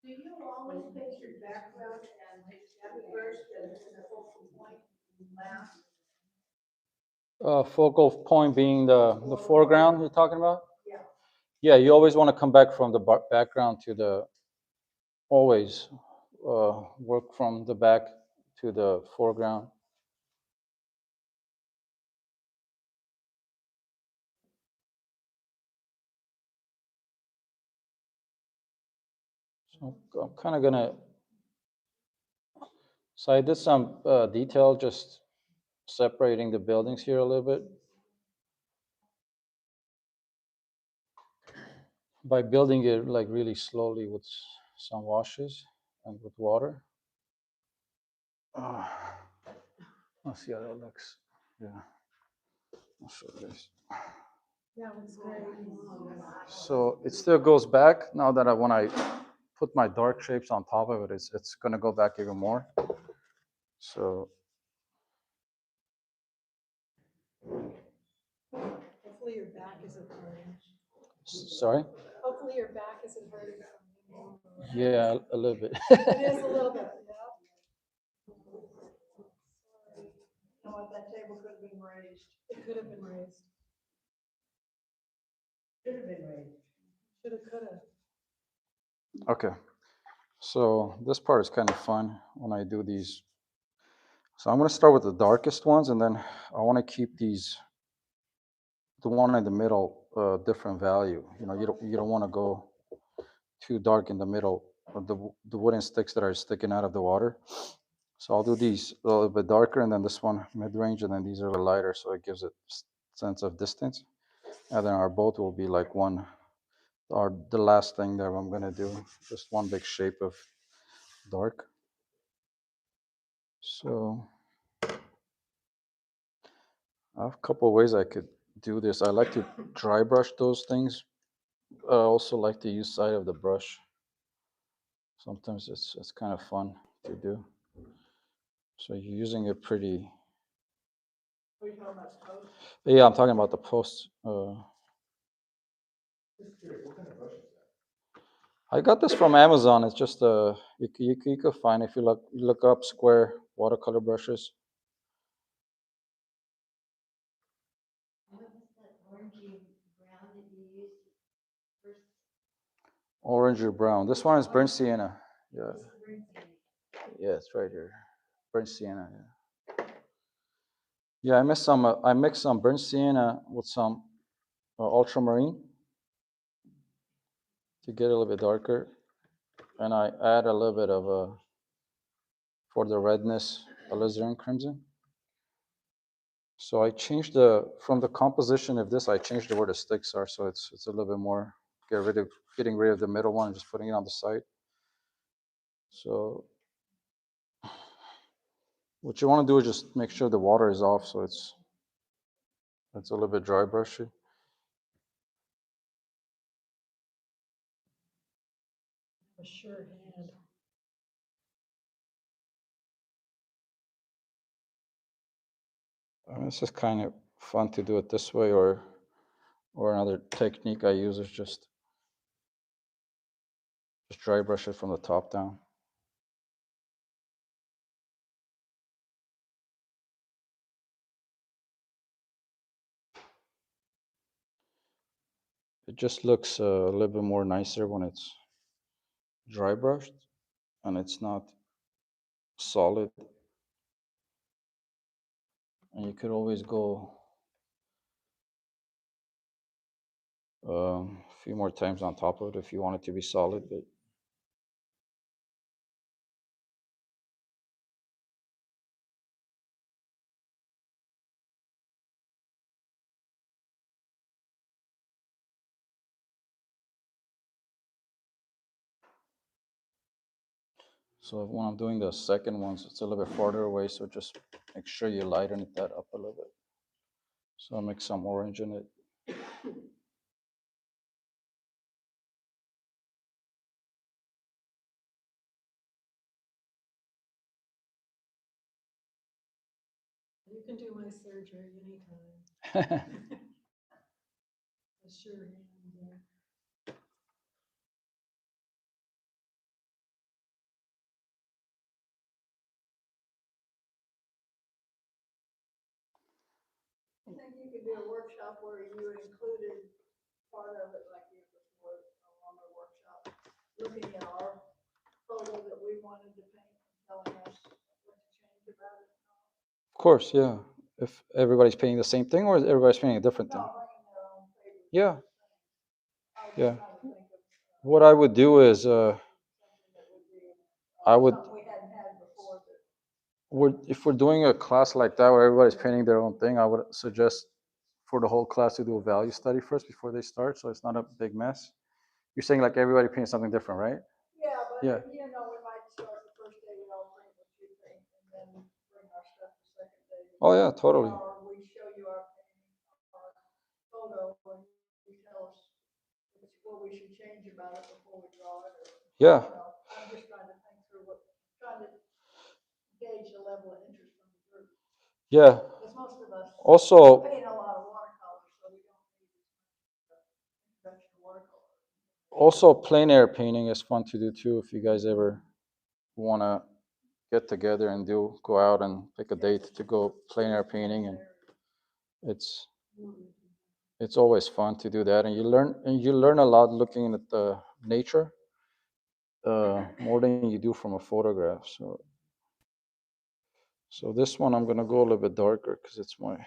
Do you always pick your background and have it first and the focal point last? Focal point being the foreground you're talking about? Yeah. Yeah, you always want to come back from the background to always work from the back to the foreground. So I'm kind of gonna, so I did some detail just separating the buildings here a little bit. By building it like really slowly with some washes and with water. Let's see how that looks. Yeah, I'll show you guys. That was great. So it still goes back now that when I put my dark shapes on top of it, it's gonna go back even more. So Hopefully your back isn't hurting. sorry. Hopefully your back isn't hurting. Yeah, a little bit. It is a little bit, yeah. You know what, that table could have been raised. It could have been raised. Should have been raised. Shoulda, coulda. Okay, so this part is kind of fun when I do these. So I'm gonna start with the darkest ones, and then I want to keep these, the one in the middle, different value. You know, you don't want to go too dark in the middle of the wooden sticks that are sticking out of the water. So I'll do these a little bit darker, and then this one mid-range, and then these are a little lighter, so it gives it sense of distance. And then our boat will be like one, or the last thing that I'm gonna do, just one big shape of dark. So I have a couple of ways I could do this. I like to dry brush those things. I also like to use side of the brush. Sometimes it's kind of fun to do. So you're using it pretty. Are you talking about toast? Yeah, I'm talking about the posts. I got this from Amazon. It's just you could find if you look up square watercolor brushes. did you use first? Orange or brown. This one is burnt sienna. Yeah. This green thing? Yeah, it's right here. Burnt sienna. Yeah. Yeah, I mixed some burnt sienna with some ultramarine to get a little bit darker, and I add a little bit of for the redness, alizarin crimson. So I changed from the composition of this, I changed where the sticks are, so it's a little bit more getting rid of the middle one and just putting it on the side. So what you want to do is just make sure the water is off, so it's a little bit dry brushy. A sure hand. I mean, it's just kind of fun to do it this way, or another technique I use is just dry brush it from the top down. It just looks a little bit more nicer when it's dry brushed and it's not solid. And you could always go a few more times on top of it if you want it to be solid. But so when I'm doing the second ones, it's a little bit farther away, so just make sure you lighten that up a little bit. So I'll mix some orange in it. You can do my surgery anytime. A sure hand there. I think you could do a workshop where you included part of it like you before on the workshop, looking at our photo that we wanted to paint and telling us what to change about it. Of course, yeah. If everybody's painting the same thing or everybody's painting a different thing. No, bringing their own favorite. Yeah. I was Yeah. trying to think of What I would do is something that would be, I would something we hadn't had before that. if we're doing a class like that where everybody's painting their own thing, I would suggest for the whole class to do a value study first before they start, so it's not a big mess. You're saying like everybody paints something different, right? Yeah, but Yeah. you know, we might start the first day, we all paint what you paint, and then bring our stuff the second day. Oh yeah, totally. Or we show you our painting, our photo, and you tell us what we should change about it before we draw it, or, Yeah. you know, I'm just trying to think through trying to gauge the level of interest from the group. Yeah. Because most of us Also, paint a lot of watercolors, so we don't need as much introduction to watercolor. also plein air painting is fun to do too if you guys ever want to get together and go out and pick a date to go plein air painting, and it's always fun to do that, and you learn a lot looking at the nature more than you do from a photograph. So this one I'm gonna go a little bit darker because it's my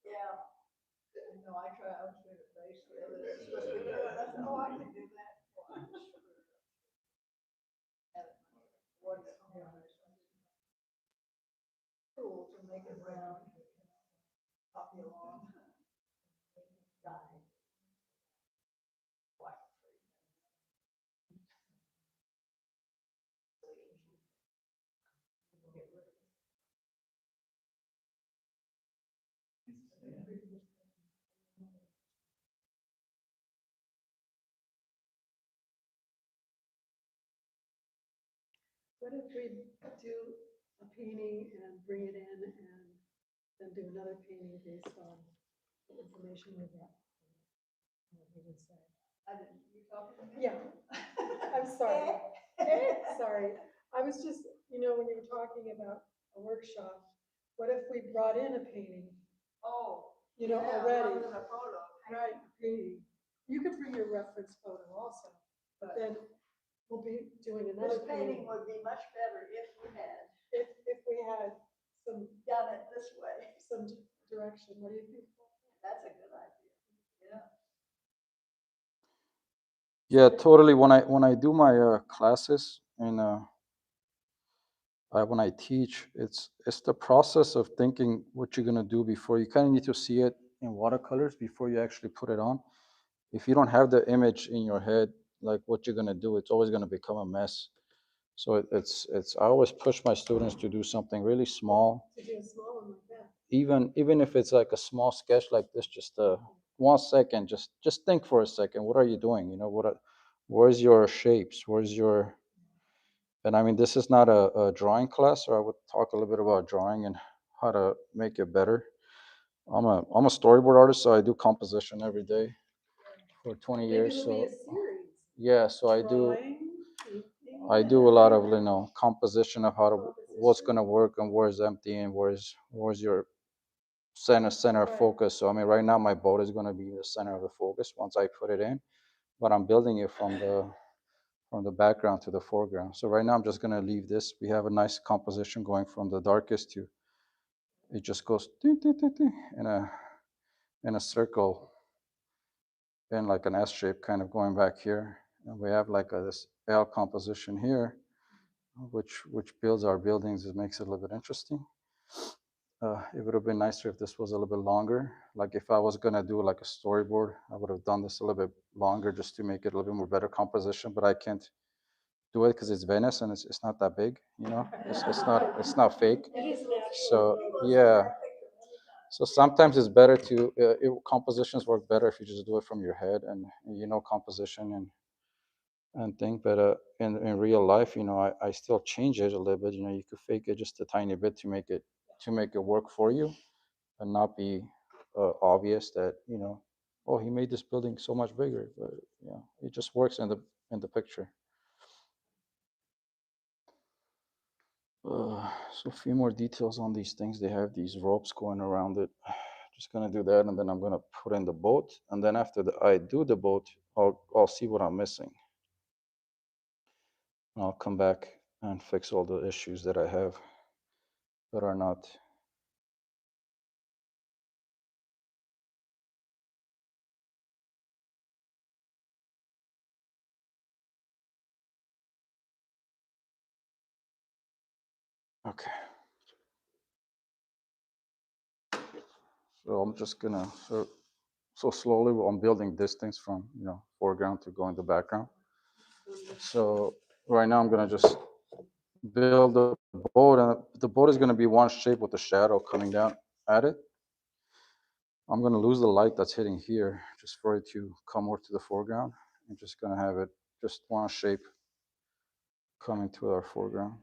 Yeah. No, I try, I was doing it base the other day, supposed to be good. I said, oh, I can do that. Well, I just screwed it up. What is cool to make it round, copy along. What if we do a painting and bring it in and then do another painting based on the information we get? What we would say. I didn't, you talking to me? Yeah, I'm sorry. Sorry, I was just, when you were talking about a workshop, what if we brought in a painting, Oh, you know, yeah, already? rather than a photo. Right, a painting. You could bring your reference photo also, but then we'll be doing another This painting. painting would be much better if we had If we had some, done it this way. some direction, what do you think? That's a good idea. Yeah. Yeah, totally. When I do my classes and when I teach, it's the process of thinking what you're gonna do before. You kind of need to see it in watercolors before you actually put it on. If you don't have the image in your head, like what you're gonna do, it's always gonna become a mess. So it's I always push my students to do something really small, To do a small one like that. even if it's like a small sketch like this, just 1 second, just think for a second. What are you doing? You know, where's your shapes? Where's your And I mean, this is not a drawing class, so I would talk a little bit about drawing and how to make it better. I'm a storyboard artist, so I do composition every day for 20 Maybe years. it'll be So a series. yeah, so I Drawing, do a lot of composition of how to what's Composition. gonna work and where's empty and where's your center of Right. focus. So I mean, right now my boat is gonna be the center of the focus once I put it in, but I'm building it from the background to the foreground. So right now I'm just gonna leave this. We have a nice composition going from the darkest to, it just goes in a circle in like an S shape kind of going back here. And we have like this L composition here, which builds our buildings. It makes it a little bit interesting. It would have been nicer if this was a little bit longer. Like if I was gonna do like a storyboard, I would have done this a little bit longer just to make it a little bit more better composition, but I can't do it because it's Venice and it's not that big, you know. It's not fake. It is natural. So yeah. So sometimes it's better to compositions work better if you just do it from your head and you know composition and think. But in real life, you know, I still change it a little bit. You know, you could fake it just a tiny bit to make it work for you and not be obvious that you know, oh, he made this building so much bigger. But yeah, it just works in the picture. So a few more details on these things. They have these ropes going around it. Just gonna do that, and then I'm gonna put in the boat. And then after I do the boat, I'll see what I'm missing. And I'll come back and fix all the issues that I have that are not. Okay. So I'm just gonna so slowly I'm building distance from foreground to going to background. So right now I'm gonna just build the boat, and the boat is gonna be one shape with the shadow coming down at it. I'm gonna lose the light that's hitting here just for it to come more to the foreground. I'm just gonna have it just one shape coming to our foreground.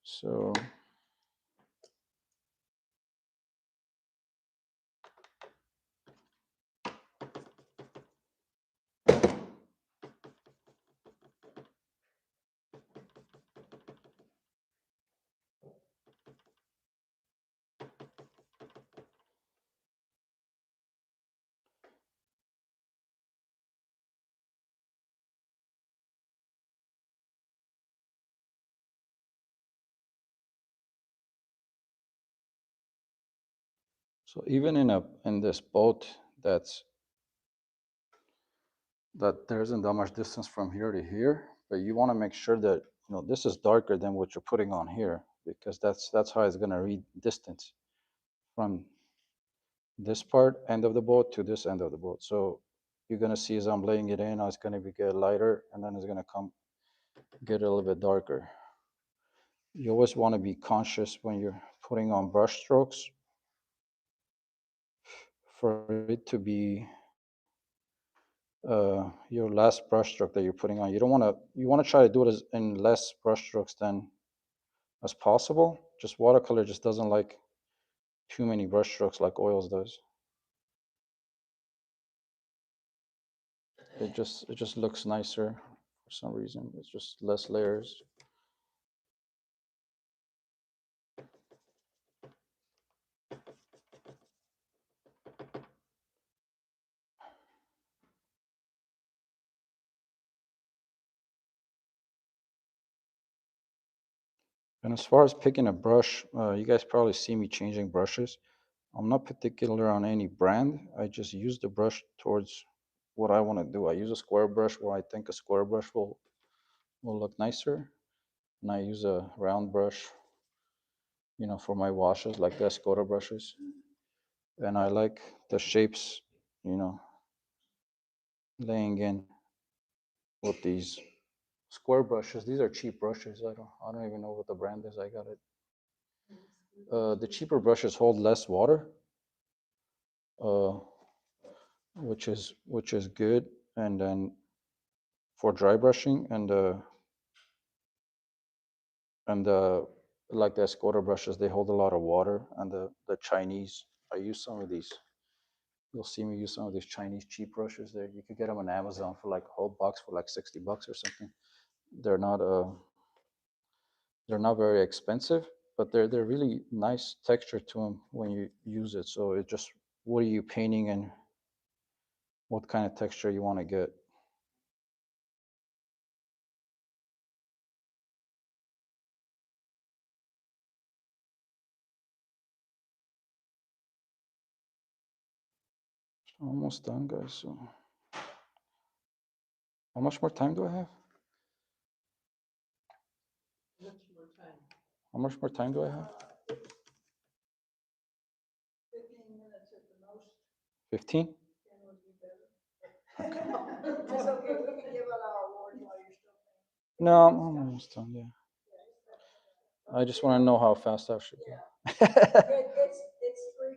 So even in this boat that there isn't that much distance from here to here, but you want to make sure that this is darker than what you're putting on here, because that's how it's gonna read distance from this part end of the boat to this end of the boat. So you're gonna see as I'm laying it in, it's gonna get lighter, and then it's gonna get a little bit darker. You always want to be conscious when you're putting on brush strokes for it to be your last brush stroke that you're putting on. You don't want to. You want to try to do it in less brush strokes than as possible. Just watercolor just doesn't like too many brush strokes like oils does. It just looks nicer for some reason. It's just less layers. And as far as picking a brush, you guys probably see me changing brushes. I'm not particular on any brand. I just use the brush towards what I want to do. I use a square brush where I think a square brush will look nicer. And I use a round brush, for my washes, like the Escoda brushes. And I like the shapes, you know, laying in with these square brushes. These are cheap brushes. I don't even know what the brand is. I got it. The cheaper brushes hold less water, uh, which is good. And then for dry brushing and like the Escoda brushes, they hold a lot of water. And the Chinese, I use some of these. You'll see me use some of these Chinese cheap brushes. There, you could get them on Amazon for like a whole box for like $60 or something. They're not they're not very expensive, but they're really nice texture to them when you use it. So it just, what are you painting and what kind of texture you want to get. Almost done, guys. So how much more time do I have? Much more time. How much more time do I have? 15 minutes at the most, 15? 10 would be better. It's okay, we can give out our awards while you're still paying. No, I'm almost done. Yeah. I just want to know how fast I should go. It's 3:43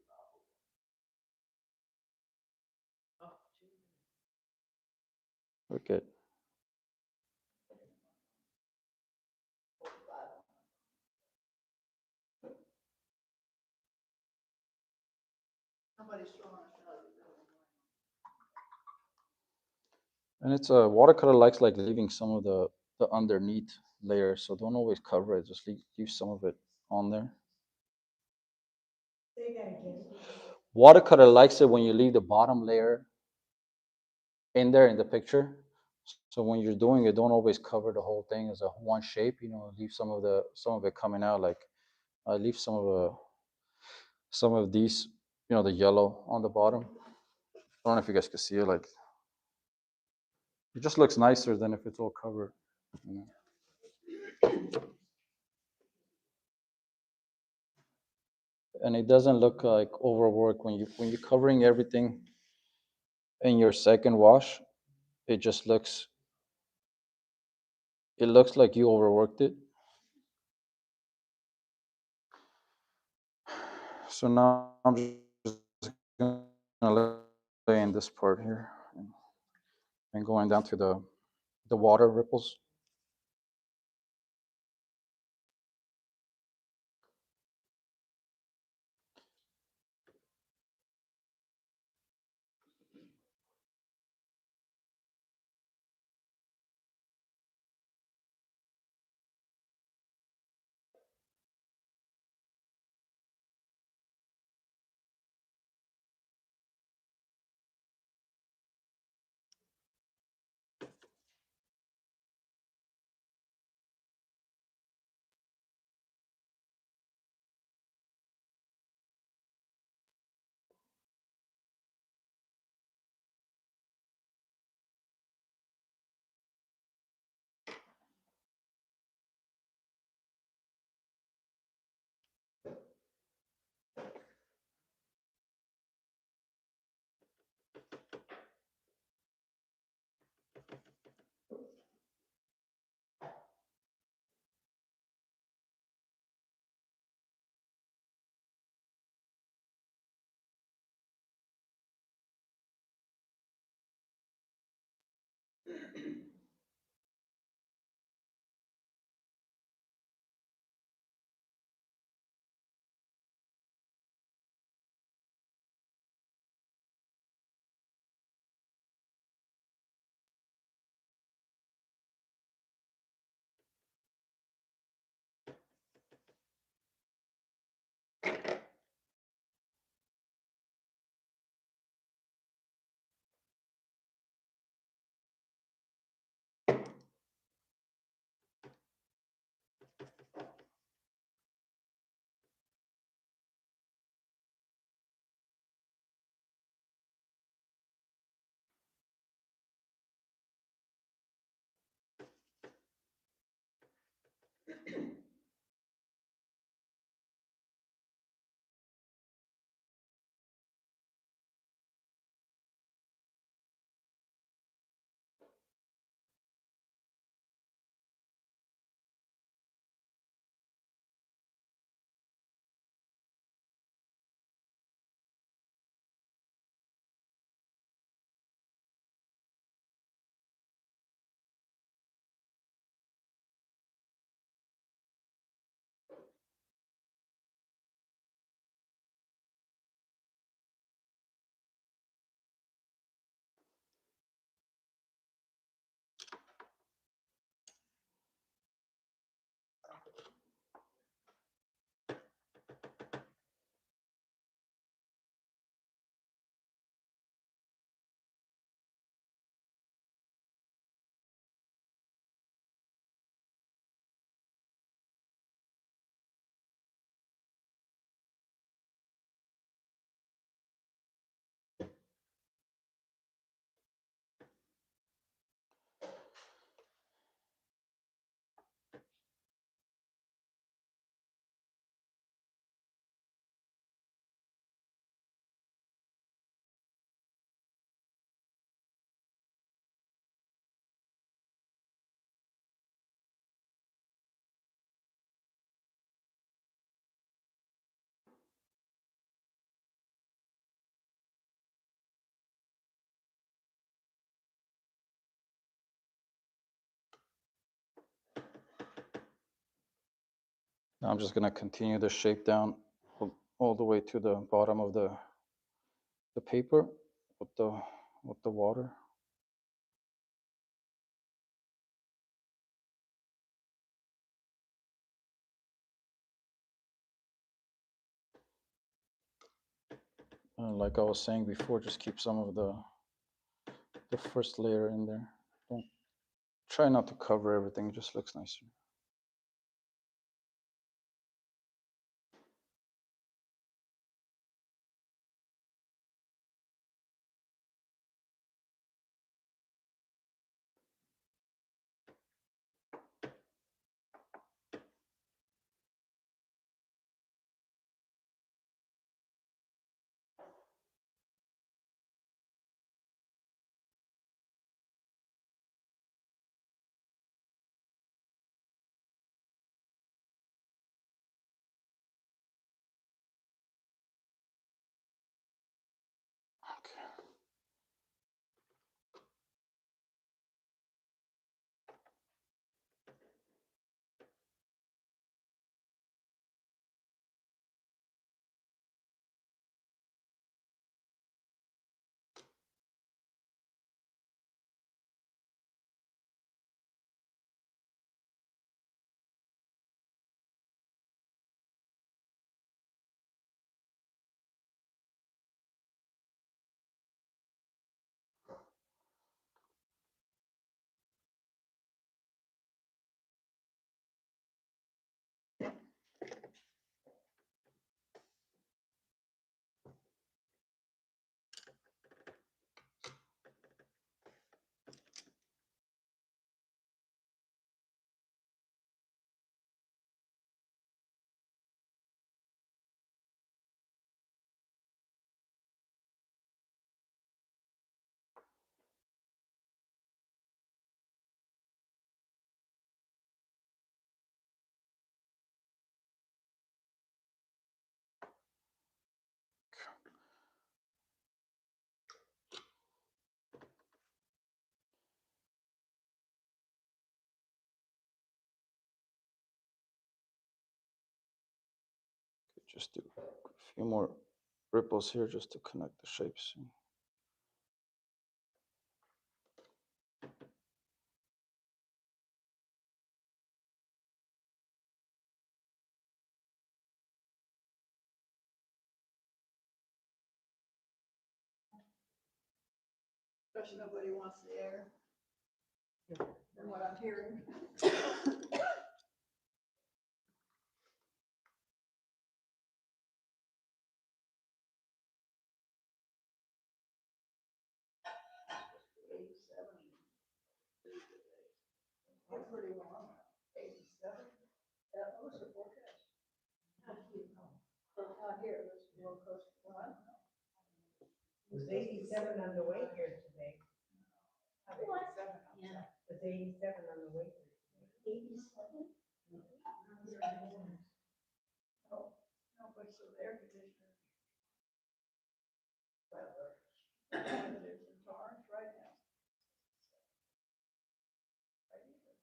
probably. Oh, gee. We're good. Somebody's throwing a shot at you. And it's a watercolor likes like leaving some of the underneath layer, so don't always cover it. Just leave some of it on there. Say that again. Watercolor likes it when you leave the bottom layer in there in the picture. So when you're doing it, don't always cover the whole thing as a one shape. Leave some of it coming out. Like I leave some of these, the yellow on the bottom. I don't know if you guys can see it. Like it just looks nicer than if it's all covered. You know? And it doesn't look like overwork when you're covering everything in your second wash. It just looks like you overworked it. So now I'm just gonna lay in this part here and going down to the water ripples. Now I'm just gonna continue the shape down all the way to the bottom of the paper with the water. Like I was saying before, just keep some of the first layer in there. Don't try not to cover everything, it just looks nicer. Okay. Just do a few more ripples here just to connect the shapes. Especially nobody wants the air. From what I'm hearing. It's pretty warm. 87. That was a forecast. Out here, this is real close to one. It was 87 on the way here today. What? Yeah. It was 87 on the way here. 87? No, no, but so the air conditioner. It's in Torrance right now. Right here.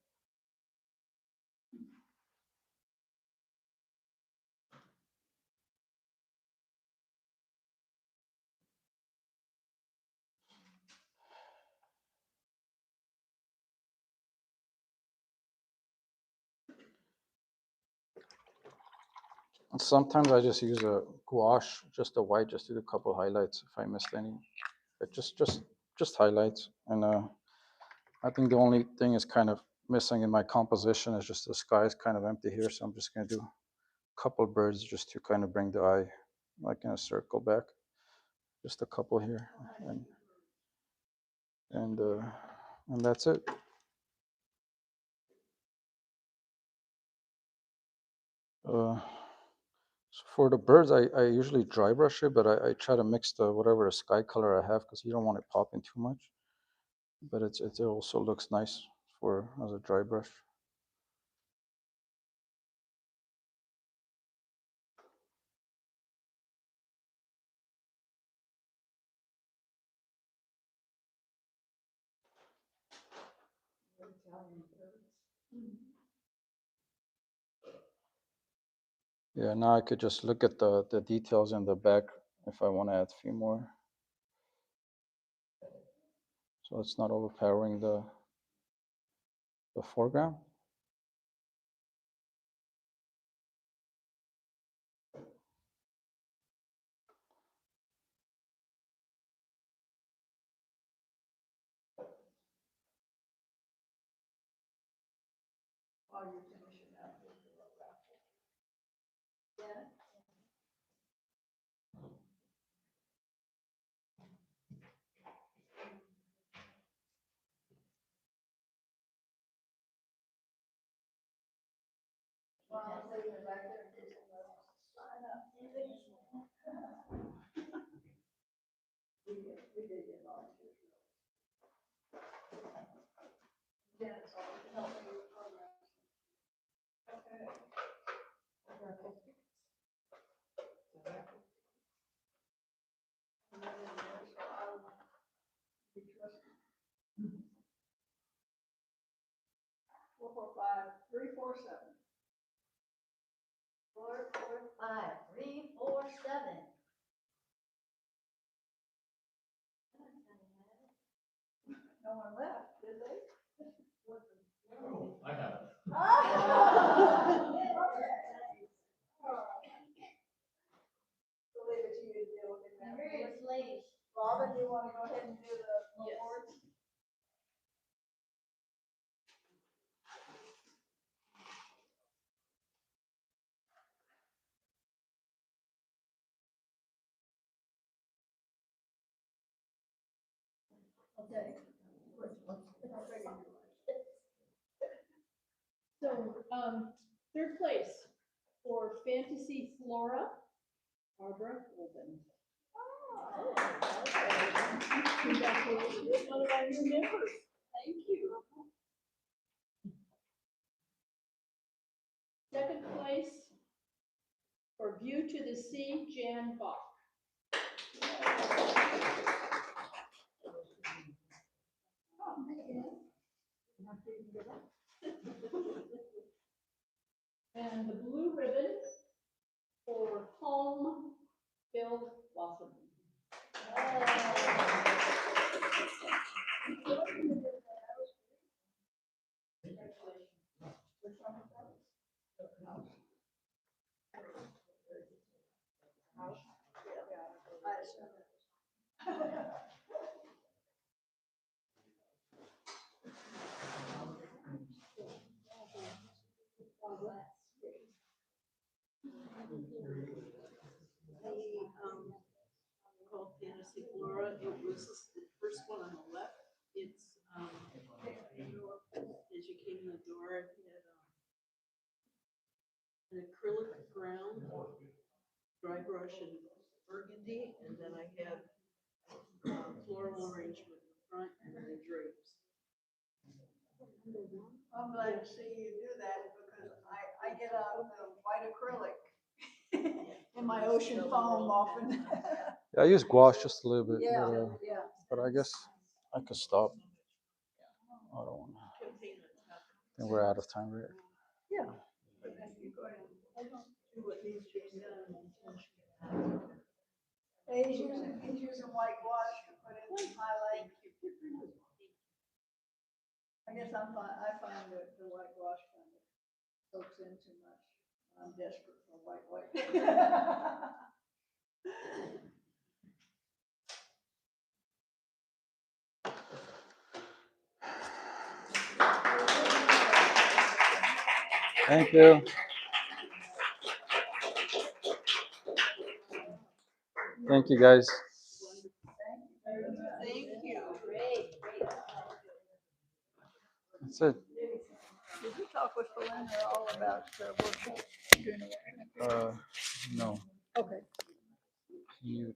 And sometimes I just use a gouache, just a white, just do a couple highlights if I missed any. But just highlights. And I think the only thing is kind of missing in my composition is just the sky is kind of empty here, so I'm just gonna do a couple birds just to kind of bring the eye like in a circle back. Just a couple here, and that's it. So for the birds, I usually dry brush it, but I try to mix the whatever the sky color I have because you don't want it popping too much. But it also looks nice for as a dry brush. Italian birds. Yeah, now I could just look at the details in the back if I want to add a few more. So it's not overpowering the foreground. While you're finishing up with the raffle. Yeah. Well, I'll leave it back there in case somebody wants to sign up. We did get volunteers. Dennis always helped me with programs. Okay. And then there's our 445-347. 445-347. No one left, did they? Oh, I got it. We'll leave it to you to deal with it now. Various ladies. Robin, you want to go ahead and do the awards? Okay. So, third place for Fantasy Flora, Barbara Golden. Congratulations, one of our new members. Thank you. Second place for View to the Sea, Jan Bach. And the blue ribbon for Home, Bill Wasserman. Called Fantasy Flora, it was the first one on the left, it's, as you came in the door, it had, an acrylic ground, dry brush and burgundy, and then I had, floral arrangement in the front and then the drapes. I'm glad to see you do that because I get out the white acrylic in my ocean foam often. Yeah, I use gouache just a little bit, Yeah, yeah. but I guess I could stop. I don't want to. I think we're out of time, right? Yeah. But then you go ahead and do what needs to be done. Hey, he's using white gouache to put in some highlight. I guess I find that the white gouache kind of soaks in too much. I'm desperate for white. Thank you. Thank you, guys. Thank you. That's it. Did you talk with Belinda all about the workshop? No. Okay. You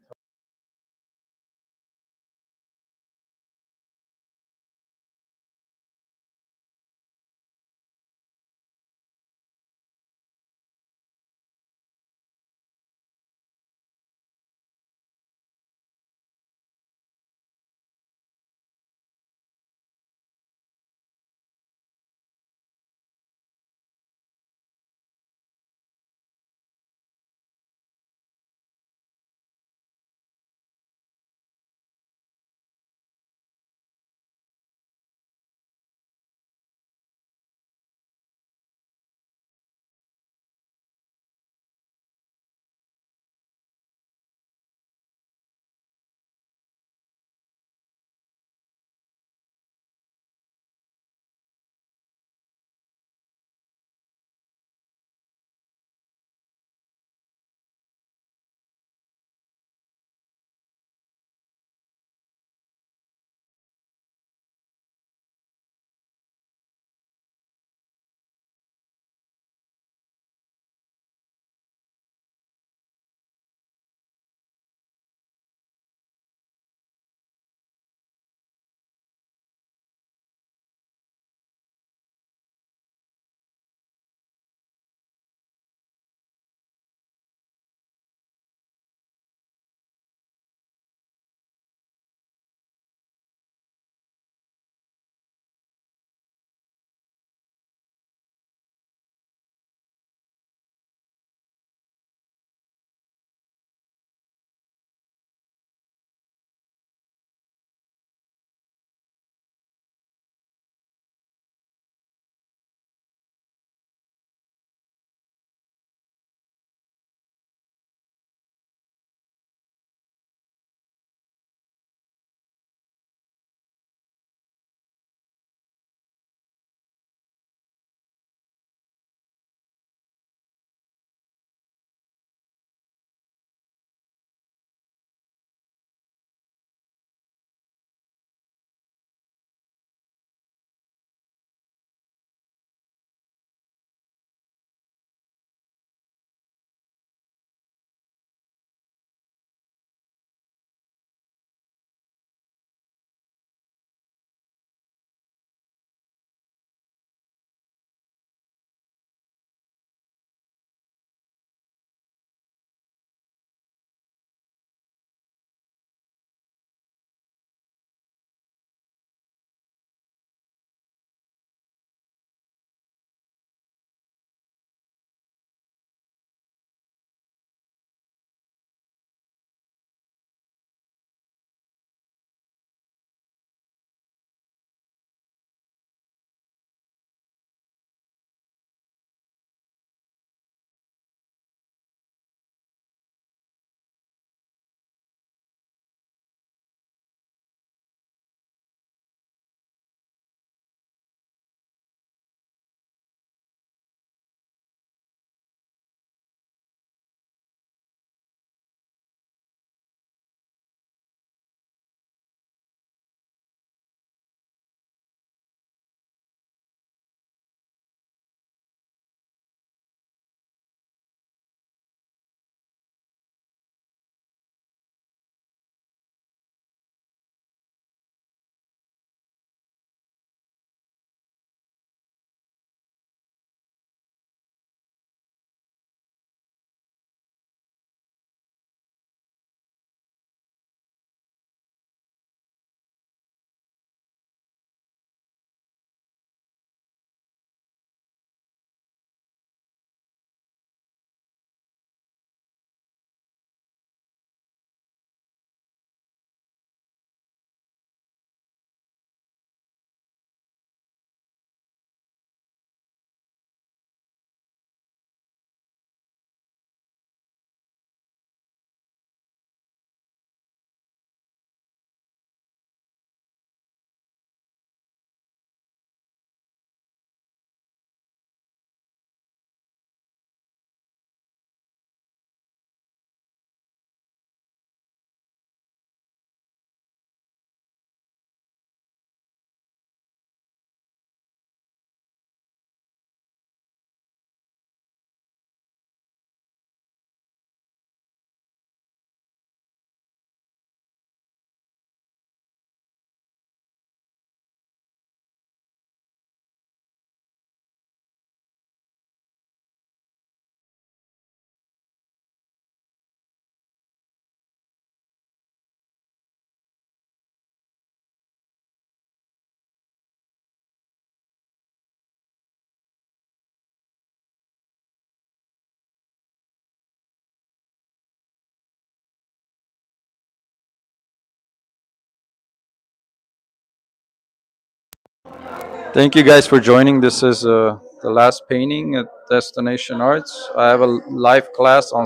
Thank you guys for joining. This is the last painting at Destination Arts. I have a live class on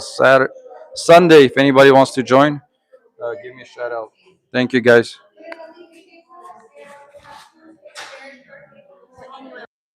Sunday. If anybody wants to join, give me a shout out. Thank you guys.